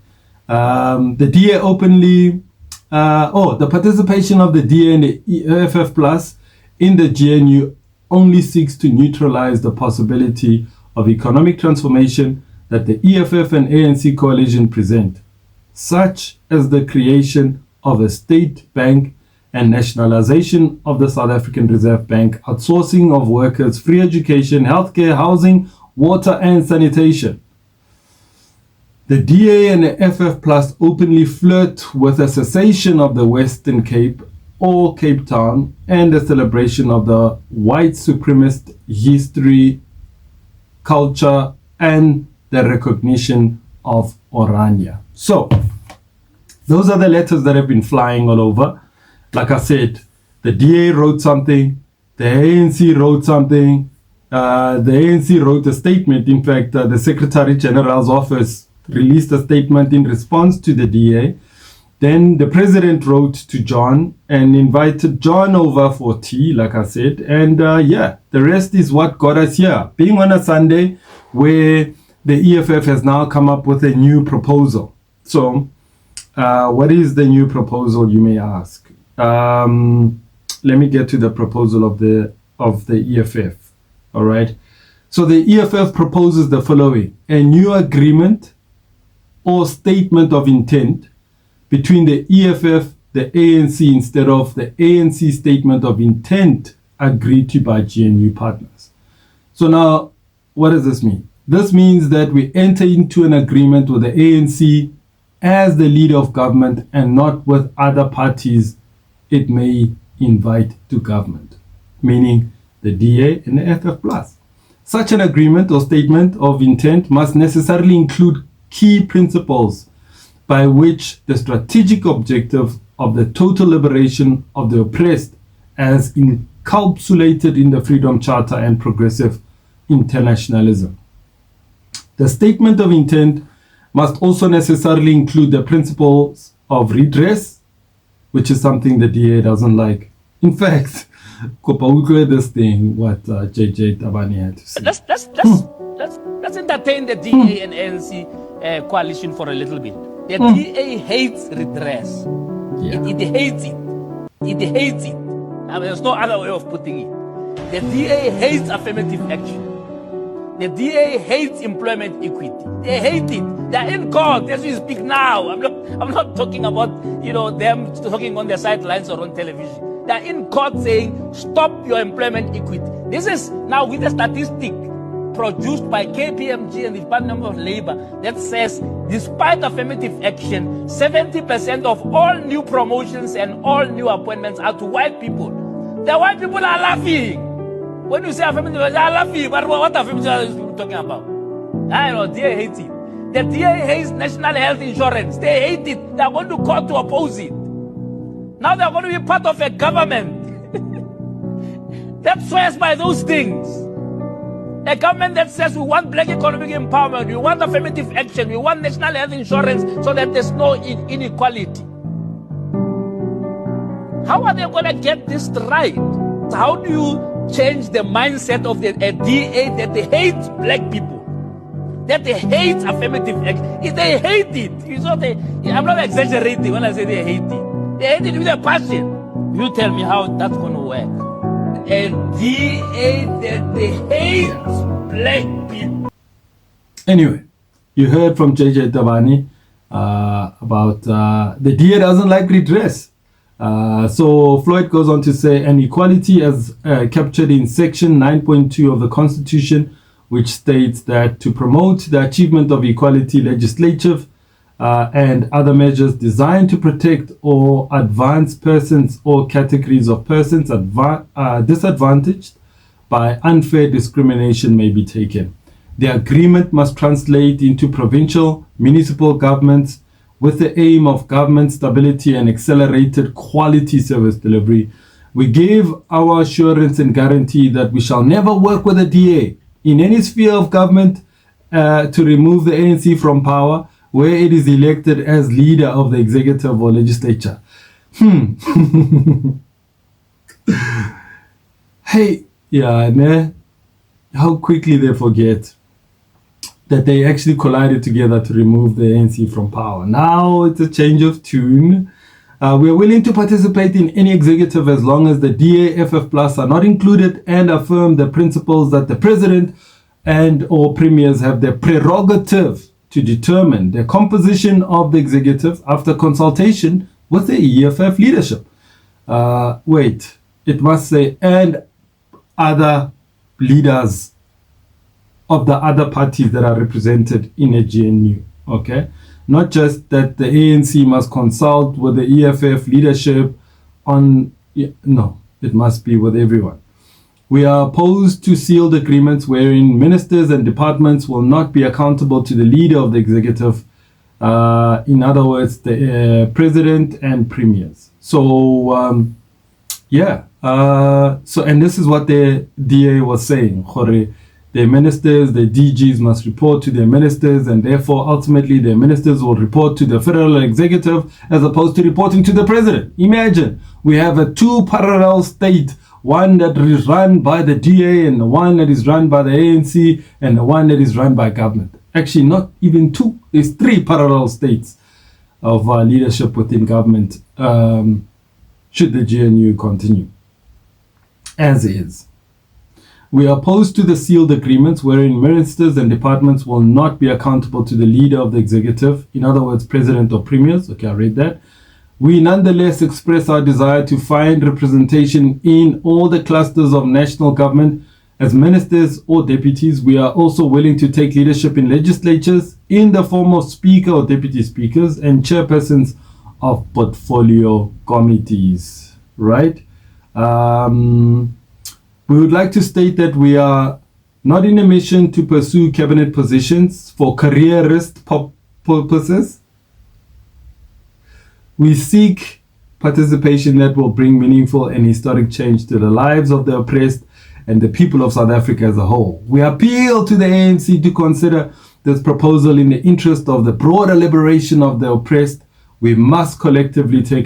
S1: The DA openly, the participation of the DA and the EFF Plus in the GNU only seeks to neutralize the possibility of economic transformation that the EFF and ANC coalition present, such as the creation of a state bank and nationalization of the South African Reserve Bank, outsourcing of workers, free education, healthcare, housing, water and sanitation. The DA and the FF Plus openly flirt with a cessation of the Western Cape or Cape Town and the celebration of the white supremacist history, culture and the recognition of Orania. So, those are the letters that have been flying all over. Like I said, the DA wrote something, the ANC wrote something, the ANC wrote a statement. In fact, the Secretary General's office released a statement in response to the DA. Then the president wrote to John and invited John over for tea, like I said. And the rest is what got us here. Being on a Sunday where the EFF has now come up with a new proposal. So, what is the new proposal, you may ask? Let me get to the proposal of the EFF. All right. So the EFF proposes the following: a new agreement or statement of intent between the EFF, the ANC, instead of the ANC statement of intent agreed to by GNU partners. So now, what does this mean? This means that we enter into an agreement with the ANC as the leader of government and not with other parties it may invite to government, meaning the DA and the FF+. Such an agreement or statement of intent must necessarily include key principles by which the strategic objective of the total liberation of the oppressed, as encapsulated in the Freedom Charter and progressive internationalism. The statement of intent must also necessarily include the principles of redress, which is something the DA doesn't like. In fact, this thing, what JJ Tabani had to say.
S4: Let's entertain the DA and ANC coalition for a little bit. The DA hates redress.
S1: Yeah.
S4: It hates it. It hates it. I mean, there's no other way of putting it. The DA hates affirmative action. The DA hates employment equity. They hate it. They're in court as we speak now. I'm not talking about, them talking on the sidelines or on television. They're in court saying, stop your employment equity. This is now with a statistic produced by KPMG and the Department of Labor that says, despite affirmative action, 70% of all new promotions and all new appointments are to white people. The white people are laughing. When you say affirmative, they are laughing. But what affirmative are you talking about? I know, DA hates it. The DA hates national health insurance. They hate it. They are going to court to oppose it. Now they are going to be part of a government that swears by those things. A government that says we want black economic empowerment, we want affirmative action, we want national health insurance so that there's no inequality. How are they going to get this right? How do you change the mindset of a DA that they hate black people? That they hate affirmative action? They hate it. I'm not exaggerating when I say they hate it. They hate it with a passion. You tell me how that's going to work. A DA that they hate black people.
S1: Anyway, you heard from JJ Tabani about the DA doesn't like redress. So Floyd goes on to say, an equality as captured in section 9.2 of the Constitution, which states that to promote the achievement of equality, legislative and other measures designed to protect or advance persons or categories of persons disadvantaged by unfair discrimination may be taken. The agreement must translate into provincial, municipal governments with the aim of government stability and accelerated quality service delivery. We give our assurance and guarantee that we shall never work with the DA in any sphere of government to remove the ANC from power where it is elected as leader of the executive or legislature. Hey, how quickly they forget that they actually collided together to remove the ANC from power. Now it's a change of tune. We are willing to participate in any executive as long as the DA, FF+ are not included, and affirm the principles that the president and or premiers have the prerogative to determine the composition of the executive after consultation with the EFF leadership. It must say, and other leaders of the other parties that are represented in a GNU, okay? Not just that the ANC must consult with the EFF leadership on, no, it must be with everyone. We are opposed to sealed agreements wherein ministers and departments will not be accountable to the leader of the executive, in other words, the president and premiers. So, and this is what the DA was saying. The ministers, the DGs must report to their ministers, and therefore ultimately their ministers will report to the federal executive as opposed to reporting to the president. Imagine we have a two parallel state, one that is run by the DA and the one that is run by the ANC and the one that is run by government. Actually, not even two, there's three parallel states of leadership within government, should the GNU continue as is. We are opposed to the sealed agreements wherein ministers and departments will not be accountable to the leader of the executive, in other words, president or premiers. Okay, I read that. We nonetheless express our desire to find representation in all the clusters of national government As ministers or deputies, we are also willing to take leadership in legislatures in the form of speaker or deputy speakers and chairpersons of portfolio committees, right? We would like to state that we are not in a mission to pursue cabinet positions for careerist purposes. We seek participation that will bring meaningful and historic change to the lives of the oppressed and the people of South Africa as a whole. We appeal to the ANC to consider this proposal in the interest of the broader liberation of the oppressed. We must collectively take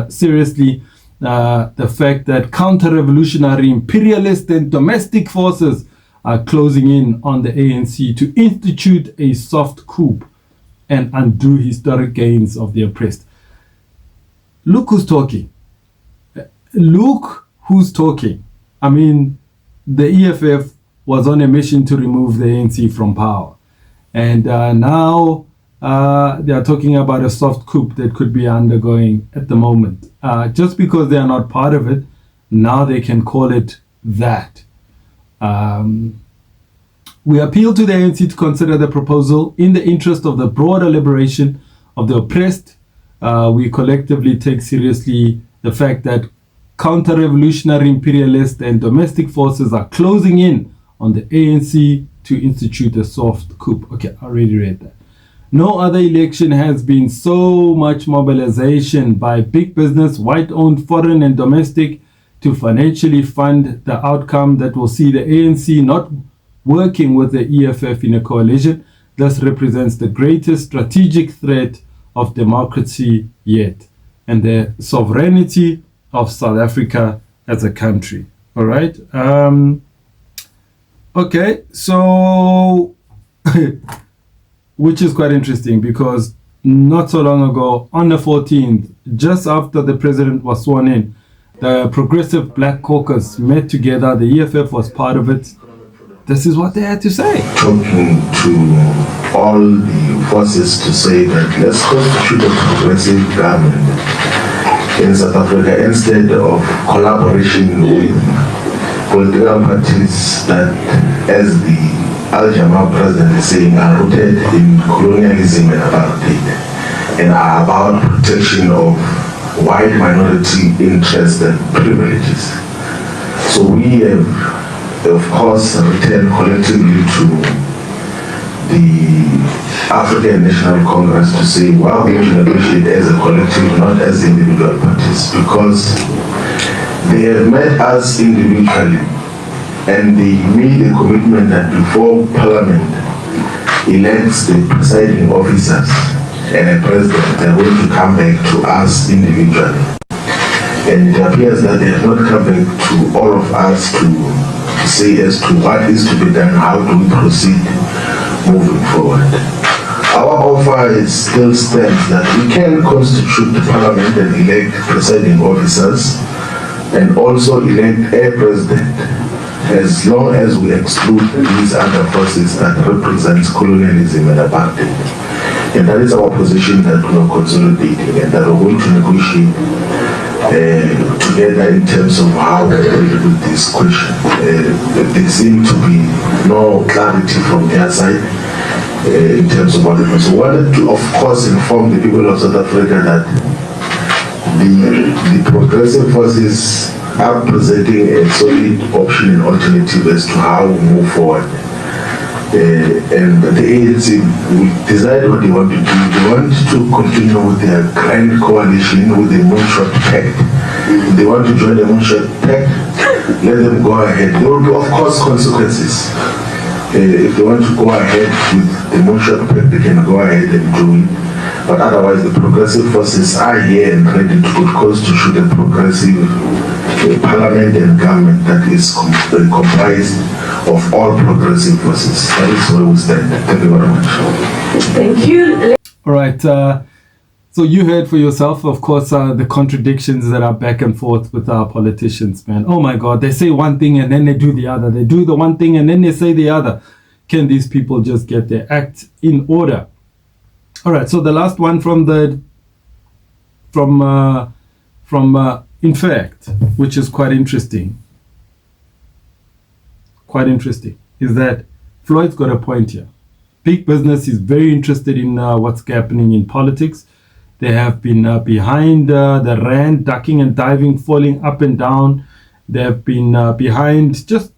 S1: seriously the fact that counter-revolutionary, imperialist and domestic forces are closing in on the ANC to institute a soft coup and undo historic gains of the oppressed. Look who's talking. Look who's talking. I mean, the EFF was on a mission to remove the ANC from power. And now they are talking about a soft coup that could be undergoing at the moment. Just because they are not part of it, now they can call it that. We appeal to the ANC to consider the proposal in the interest of the broader liberation of the oppressed. We collectively take seriously the fact that counter-revolutionary, imperialist and domestic forces are closing in on the ANC to institute a soft coup. Okay, I already read that. No other election has been so much mobilization by big business, white-owned, foreign and domestic, to financially fund the outcome that will see the ANC not working with the EFF in a coalition. Thus represents the greatest strategic threat of democracy yet and the sovereignty of South Africa as a country. All right. Okay, so which is quite interesting because not so long ago, on the 14th, just after the president was sworn in, the Progressive Black Caucus met together. The EFF was part of it. This is what they had to say.
S8: Talking to all the forces to say that let's constitute a progressive government in South Africa instead of collaboration with political parties that, as the Al-Jamaa president is saying, are rooted in colonialism and apartheid and are about protection of white minority interests and privileges. So we have, of course, returned collectively to the African National Congress to say, well, we should negotiate as a collective, not as individual parties, because they have met us individually and they made a commitment that before Parliament elects the presiding officers and a president, they're going to come back to us individually. And it appears that they have not come back to all of us to say as to what is to be done, how do we proceed moving forward. Our offer still stands that we can constitute the Parliament and elect presiding officers and also elect a president, as long as we exclude these other forces that represents colonialism and apartheid. And that is our position that we are consolidating and that we're going to negotiate together in terms of how we deal with this question. There seems to be no clarity from their side in terms of what it was. So we wanted to, of course, inform the people of South Africa that the progressive forces are presenting a solid option and alternative as to how we move forward. And the ANC will decide what they want to do. They want to continue with their grand coalition with the Moonshot Pact. If they want to join the Moonshot Pact, let them go ahead. There will be, of course, consequences. If they want to go ahead with the Moonshot Pact, they can go ahead and do it. But otherwise, the progressive forces are here and ready to constitute a progressive parliament and government that is comprised of all progressive forces. That is where we stand. Thank you very much.
S5: Thank you.
S1: All right. So you heard for yourself, of course, the contradictions that are back and forth with our politicians, man. Oh my God, they say one thing and then they do the other. They do the one thing and then they say the other. Can these people just get their act in order? All right. So the last one from In Fact, which is quite interesting. quite interesting is that Floyd's got a point here. Big business is very interested in what's happening in politics. They have been behind the rand, ducking and diving, falling up and down. They have been behind just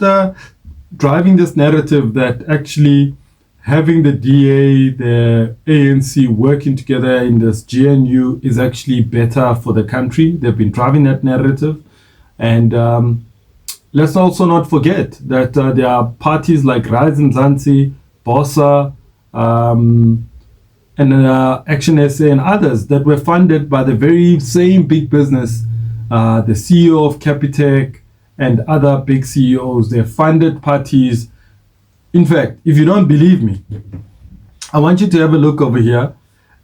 S1: driving this narrative that actually having the DA, the ANC working together in this GNU is actually better for the country. They've been driving that narrative. And let's also not forget that there are parties like Rise Mzansi, BOSA, and Action SA and others that were funded by the very same big business, the CEO of Capitec and other big CEOs. They're funded parties. In fact, if you don't believe me, I want you to have a look over here.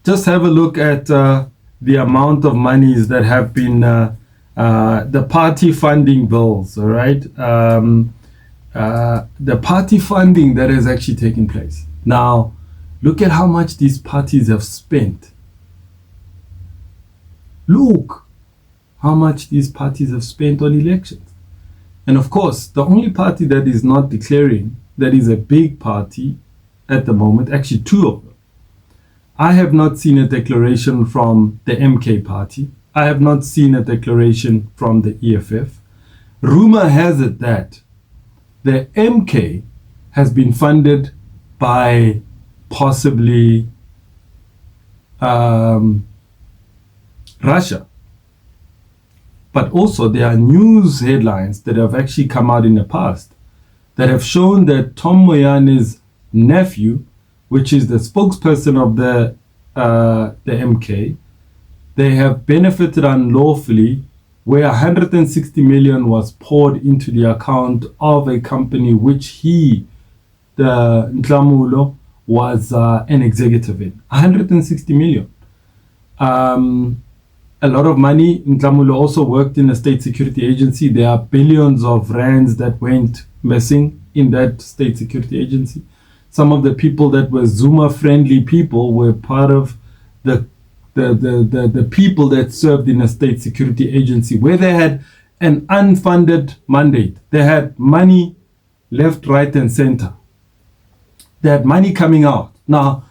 S1: Just have a look at the amount of monies that have been the party funding bills, all right? The party funding that has actually taken place. Now, look at how much these parties have spent. Look how much these parties have spent on elections. And of course, the only party that is not declaring that is a big party at the moment, actually two of them. I have not seen a declaration from the MK party. I have not seen a declaration from the EFF. Rumor has it that the MK has been funded by possibly Russia. But also there are news headlines that have actually come out in the past that have shown that Tom Moyane's nephew, which is the spokesperson of the MK, they have benefited unlawfully, where 160 million was poured into the account of a company which he, the Ntlamulo, was an executive in. 160 million. A lot of money. Ntlamulo also worked in a state security agency. There are billions of rands that went missing in that state security agency. Some of the people that were Zuma friendly people were part of the people that served in a state security agency where they had an unfunded mandate. They had money left, right, and center. They had money coming out. Now,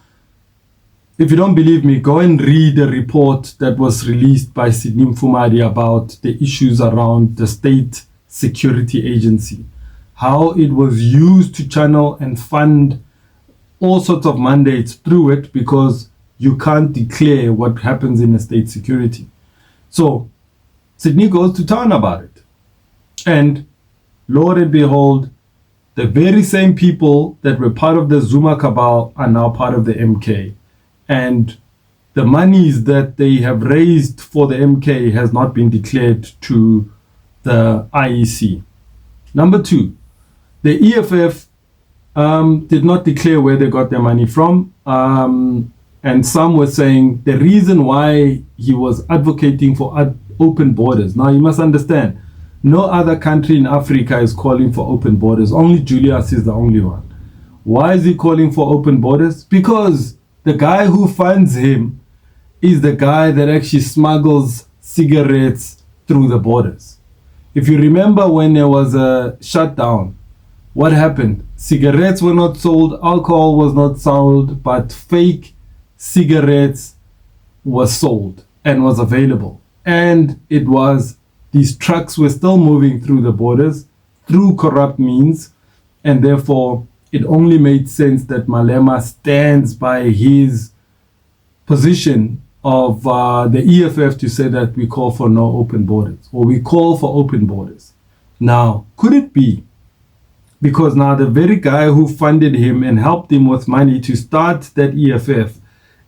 S1: if you don't believe me, go and read the report that was released by Sidney Mfumari about the issues around the state security agency, how it was used to channel and fund all sorts of mandates through it because you can't declare what happens in the state security. So Sydney goes to town about it. And lo and behold, the very same people that were part of the Zuma cabal are now part of the MK. And the monies that they have raised for the MK has not been declared to the IEC. Number two, the EFF did not declare where they got their money from. And some were saying the reason why he was advocating for open borders. Now you must understand, no other country in Africa is calling for open borders. Only Julius is the only one. Why is he calling for open borders? Because the guy who funds him is the guy that actually smuggles cigarettes through the borders. If you remember when there was a shutdown, what happened? Cigarettes were not sold, alcohol was not sold, but fake cigarettes was sold and was available. And it was, these trucks were still moving through the borders through corrupt means, and therefore it only made sense that Malema stands by his position of the EFF to say that we call for no open borders, or we call for open borders. Now, could it be because now the very guy who funded him and helped him with money to start that EFF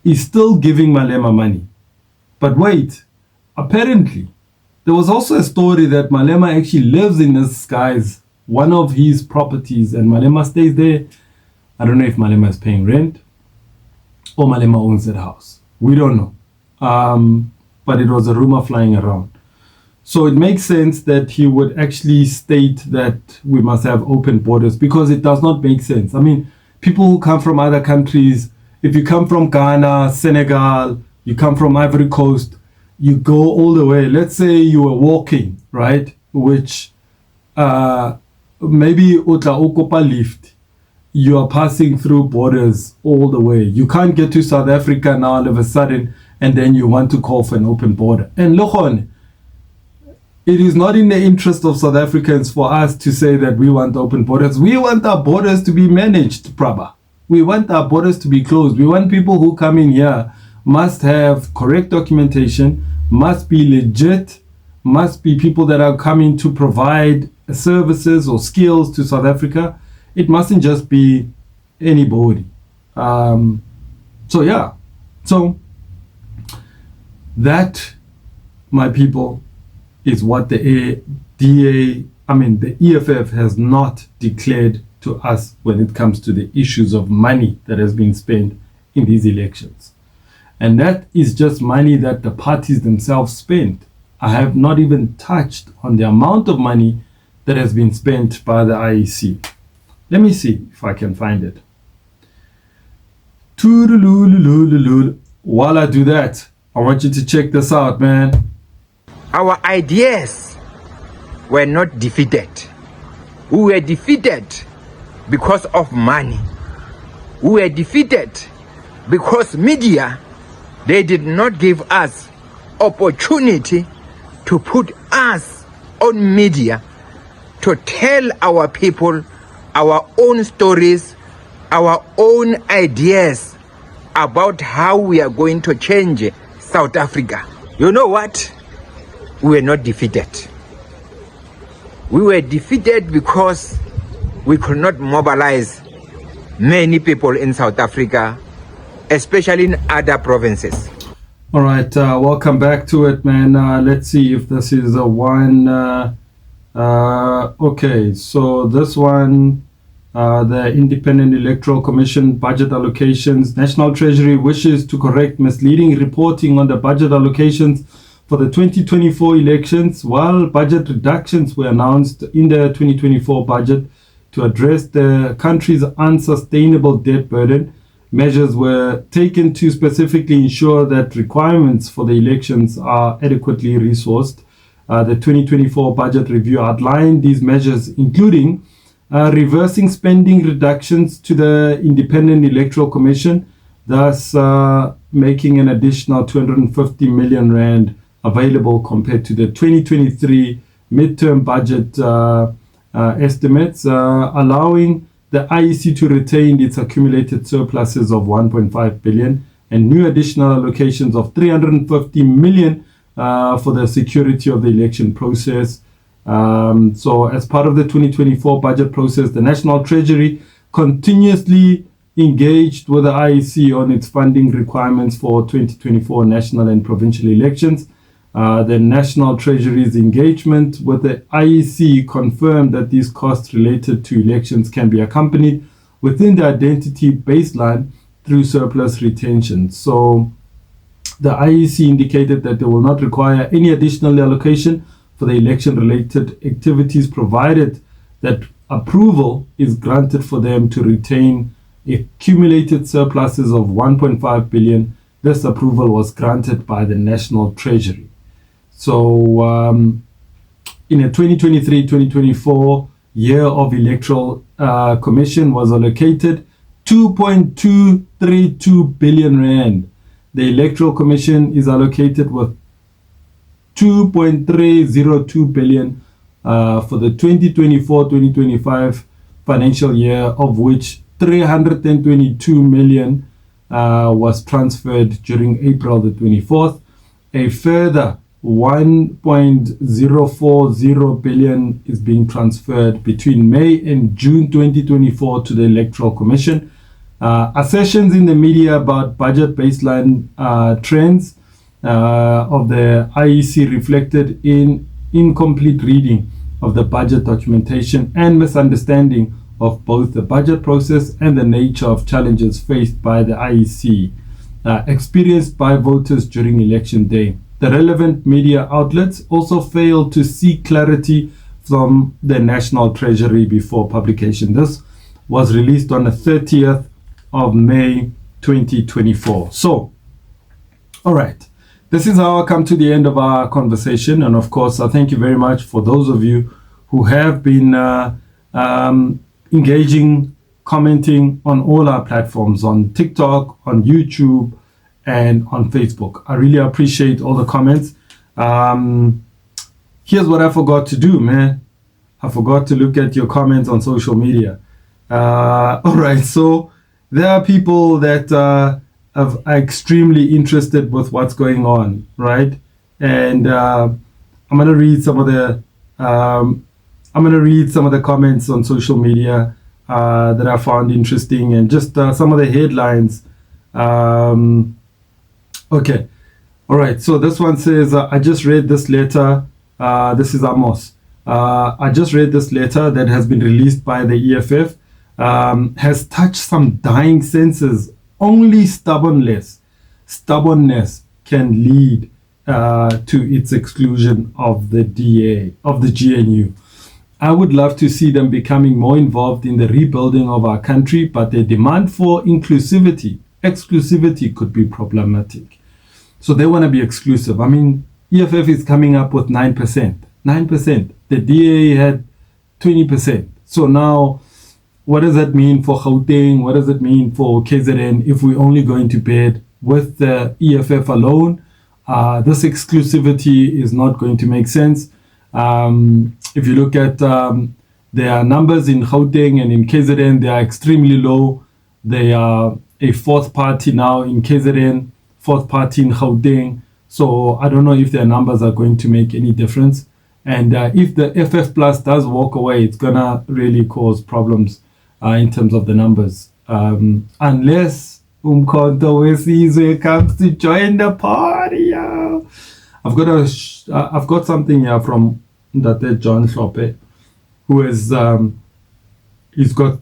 S1: is still giving Malema money? But wait, apparently there was also a story that Malema actually lives in this guy's, one of his properties, and Malema stays there. I don't know if Malema is paying rent or Malema owns that house. We don't know. But it was a rumor flying around. So it makes sense that he would actually state that we must have open borders, because it does not make sense. I mean, people who come from other countries, if you come from Ghana, Senegal, you come from Ivory Coast, you go all the way. Let's say you were walking, right? Which maybe utla ukopa lift, you are passing through borders all the way. You can't get to South Africa now all of a sudden, and then you want to call for an open border. And look on, it is not in the interest of South Africans for us to say that we want open borders. We want our borders to be managed, Prabha. We want our borders to be closed. We want people who come in here must have correct documentation, must be legit, must be people that are coming to provide services or skills to South Africa. It mustn't just be anybody. So that, my people, is what the EFF has not declared to us when it comes to the issues of money that has been spent in these elections. And that is just money that the parties themselves spent. I have not even touched on the amount of money that has been spent by the IEC. Let me see if I can find it. While I do that, I want you to check this out, man.
S9: Our ideas were not defeated. We were defeated because of money. We were defeated because media, they did not give us opportunity to put us on media to tell our people our own stories, our own ideas about how we are going to change South Africa. You know what? We were not defeated. We were defeated because we could not mobilize many people in South Africa, especially in other provinces.
S1: All right, welcome back to it, man. Let's see if this is a one. Okay, so this one, the Independent Electoral Commission budget allocations. National Treasury wishes to correct misleading reporting on the budget allocations for the 2024 elections. While budget reductions were announced in the 2024 budget to address the country's unsustainable debt burden, measures were taken to specifically ensure that requirements for the elections are adequately resourced. The 2024 budget review outlined these measures, including reversing spending reductions to the Independent Electoral Commission, thus making an additional 250 million rand available compared to the 2023 midterm budget estimates, allowing the IEC to retain its accumulated surpluses of 1.5 billion and new additional allocations of 350 million for the security of the election process. So as part of the 2024 budget process, the National Treasury continuously engaged with the IEC on its funding requirements for 2024 national and provincial elections. The National Treasury's engagement with the IEC confirmed that these costs related to elections can be accompanied within the identity baseline through surplus retention. So the IEC indicated that they will not require any additional allocation for the election-related activities, provided that approval is granted for them to retain accumulated surpluses of 1.5 billion. This approval was granted by the National Treasury. So in a 2023-2024 year of electoral commission was allocated 2.232 billion rand. The Electoral Commission is allocated with 2.302 billion for the 2024-2025 financial year, of which 322 million was transferred during April the 24th. A further 1.040 billion is being transferred between May and June 2024 to the Electoral Commission. Assertions in the media about budget baseline trends of the IEC reflected in incomplete reading of the budget documentation and misunderstanding of both the budget process and the nature of challenges faced by the IEC experienced by voters during election day. The relevant media outlets also failed to seek clarity from the National Treasury before publication. This was released on the 30th of May 2024. So, all right. This is how I come to the end of our conversation. And of course, I thank you very much for those of you who have been engaging, commenting on all our platforms, on TikTok, on YouTube, and on Facebook. I really appreciate all the comments. Here's what I forgot to do, man. I forgot to look at your comments on social media. All right, so there are people that are extremely interested with what's going on, right? And I'm gonna read some of the comments on social media that I found interesting, and just some of the headlines. Okay, all right. So this one says, I just read this letter. This is Amos. I just read this letter that has been released by the EFF. Has touched some dying senses. Only stubbornness can lead to its exclusion of the DA, of the GNU. I would love to see them becoming more involved in the rebuilding of our country, but their demand for exclusivity could be problematic. So they want to be exclusive. I mean, EFF is coming up with 9%. 9%. The DA had 20%. So now, what does that mean for Gauteng? What does it mean for KZN if we're only going to bed with the EFF alone? This exclusivity is not going to make sense. If you look at their numbers in Gauteng and in KZN, they are extremely low. They are a fourth party now in KZN, fourth party in Gauteng. So I don't know if their numbers are going to make any difference. And if the FF Plus does walk away, it's going to really cause problems in terms of the numbers. Unless Umkhonto Wesizwe comes to join the party. I've got something here from Ndate John Hlophe, who is he's got.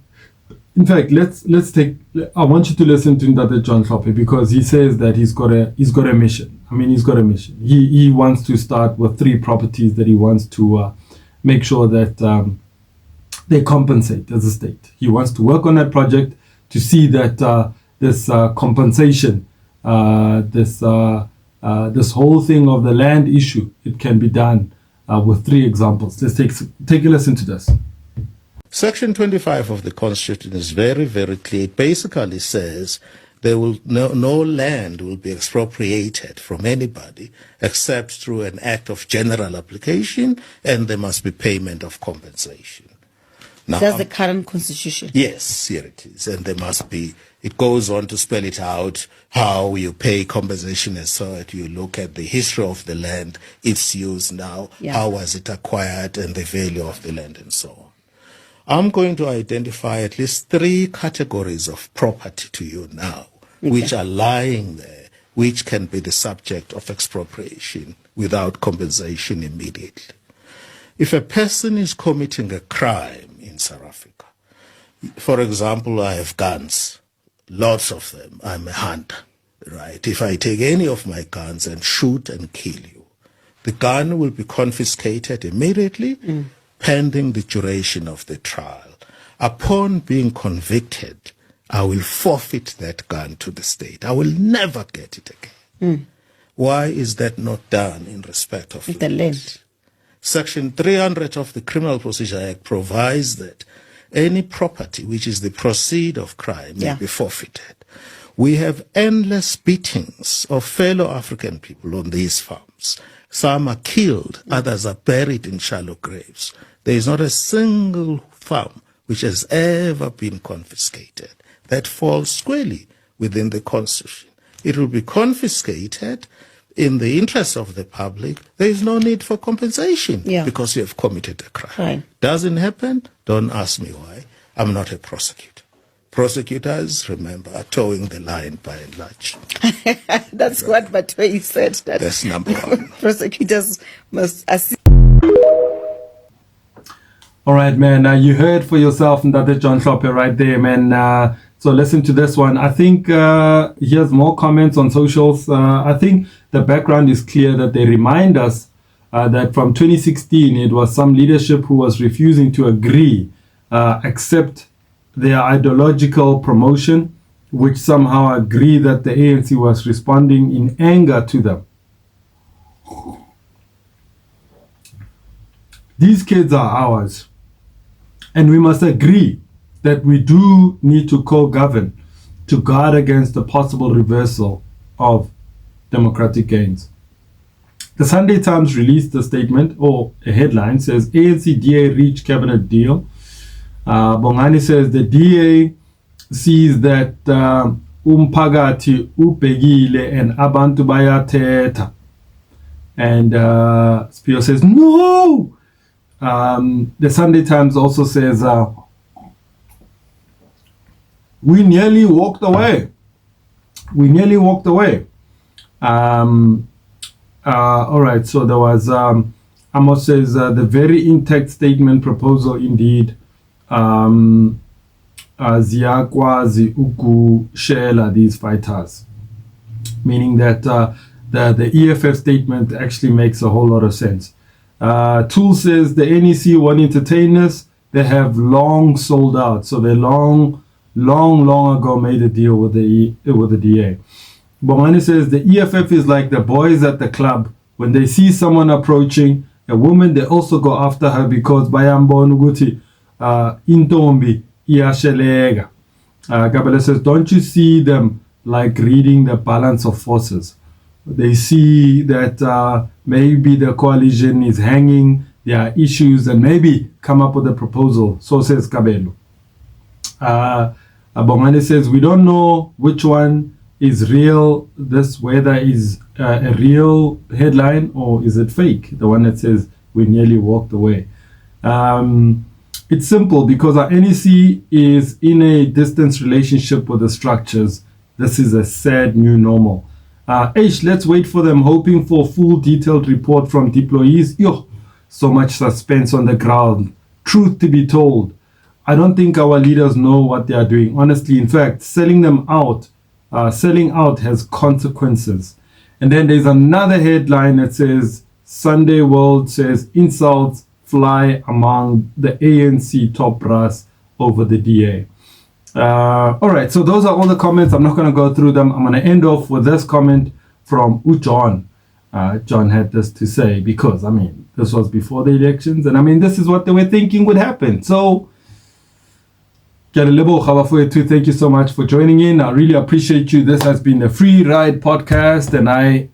S1: In fact, let's take. I want you to listen to Ndate John Hlophe, because he says that he's got a mission. I mean, he's got a mission. He wants to start with 3 properties that he wants to make sure that they compensate as a state. He wants to work on that project to see that this compensation, this whole thing of the land issue, it can be done with 3 examples. Let's take a listen to this.
S10: Section 25 of the Constitution is very, very clear. It basically says there will no land will be expropriated from anybody except through an act of general application, and there must be payment of compensation. Now,
S11: that's the current constitution.
S10: Yes, here it is. And there must be, it goes on to spell it out, how you pay compensation and so on. You look at the history of the land, its use now, how was it acquired, and the value of the land and so on. I'm going to identify at least 3 categories of property to you now, which are lying there, which can be the subject of expropriation without compensation immediately. If a person is committing a crime in South Africa, for example, I have guns, lots of them, I'm a hunter, right? If I take any of my guns and shoot and kill you, the gun will be confiscated immediately, pending the duration of the trial. Upon being convicted, I will forfeit that gun to the state. I will never get it again. Why is that not done in respect of
S11: the land?
S10: Section 300 of the Criminal Procedure Act provides that any property which is the proceed of crime may be forfeited. We have endless beatings of fellow African people on these farms. Some are killed, others are buried in shallow graves. There is not a single farm which has ever been confiscated. That falls squarely within the Constitution. It will be confiscated in the interest of the public. There is no need for compensation because you have committed a crime. Doesn't happen? Don't ask me why. I'm not a prosecutor. Prosecutors, remember, are towing the line by and large.
S11: That's what Batwe said.
S10: That's number 1.
S11: Prosecutors must assist.
S1: All right, man. You heard for yourself Ndate John Hlophe right there, man. So listen to this one. I think here's more comments on socials. I think the background is clear, that they remind us that from 2016, it was some leadership who was refusing to accept their ideological promotion, which somehow agree that the ANC was responding in anger to them. These kids are ours. And we must agree that we do need to co-govern to guard against the possible reversal of democratic gains. The Sunday Times released a statement, or a headline, says ANC DA reached cabinet deal. Bongani says the DA sees that umpagati upegile and abantu bayathetha. And Spio says, no! The Sunday Times also says, we nearly walked away. We nearly walked away. All right, so there was, Amos says, the very intact statement proposal indeed. Ziyakwazi ukushela these fighters. Meaning that the EFF statement actually makes a whole lot of sense. Tool says the NEC won't entertain us. They have long sold out. So they long ago made a deal with the DA. Bomani says the EFF is like the boys at the club. When they see someone approaching, a woman, they also go after her because bayambona ukuthi intombi iyashelega. Gabele says, don't you see them like reading the balance of forces? They see that maybe the coalition is hanging, there are issues, and maybe come up with a proposal. So says Kabelo. Bongani says, we don't know which one is real, this whether is a real headline or is it fake, the one that says we nearly walked away. It's simple because our NEC is in a distance relationship with the structures. This is a sad new normal. Let's wait for them, hoping for a full detailed report from deployees. Yo, so much suspense on the ground. Truth to be told, I don't think our leaders know what they are doing. Honestly, in fact, selling out has consequences. And then there's another headline that says, Sunday World says, insults fly among the ANC top brass over the DA. All right, so those are all the comments. I'm not going to go through them. I'm going to end off with this comment from John. John had this to say because, this was before the elections. And, this is what they were thinking would happen. So, thank you so much for joining in. I really appreciate you. This has been the Free Ride podcast, and I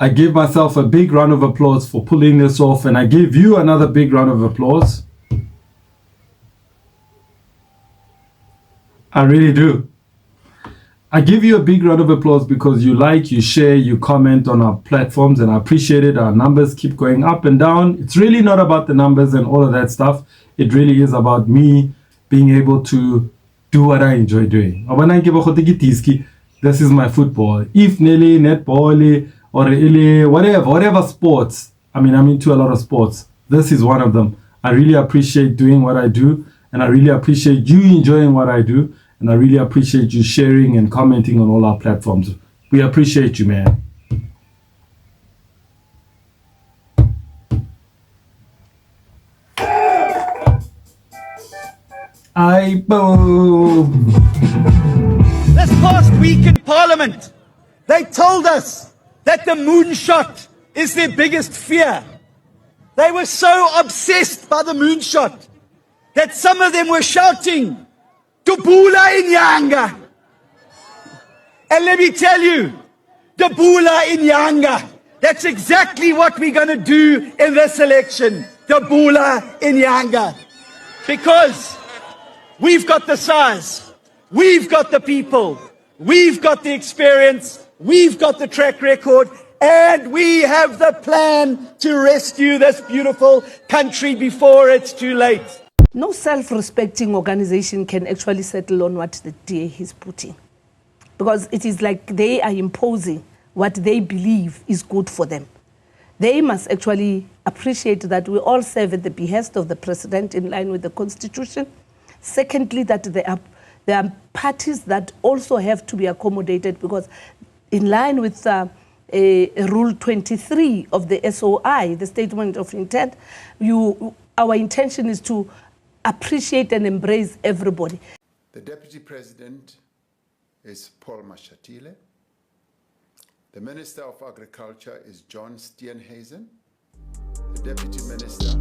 S1: give myself a big round of applause for pulling this off, and I give you another big round of applause. I really do. I give you a big round of applause because you like, you share, you comment on our platforms, and I appreciate it. Our numbers keep going up and down. It's really not about the numbers and all of that stuff. It really is about me being able to do what I enjoy doing. This is my football. If nearly netball or whatever sports, I'm into a lot of sports. This is one of them. I really appreciate doing what I do, and I really appreciate you enjoying what I do, and I really appreciate you sharing and commenting on all our platforms. We appreciate you, man.
S12: This past week in Parliament, they told us that the moonshot is their biggest fear. They were so obsessed by the moonshot that some of them were shouting, Dubula Inyanga. And let me tell you, Dubula Inyanga. That's exactly what we're going to do in this election. Dubula Inyanga. Because we've got the size, we've got the people, we've got the experience, we've got the track record, and we have the plan to rescue this beautiful country before it's too late.
S5: No self-respecting organization can actually settle on what the DA is putting, because it is like they are imposing what they believe is good for them. They must actually appreciate that we all serve at the behest of the president in line with the constitution. Secondly, that there are parties that also have to be accommodated, because in line with Rule 23 of the SOI, the Statement of Intent, our intention is to appreciate and embrace everybody.
S13: The Deputy President is Paul Mashatile. The Minister of Agriculture is John Steenhuisen. The Deputy Minister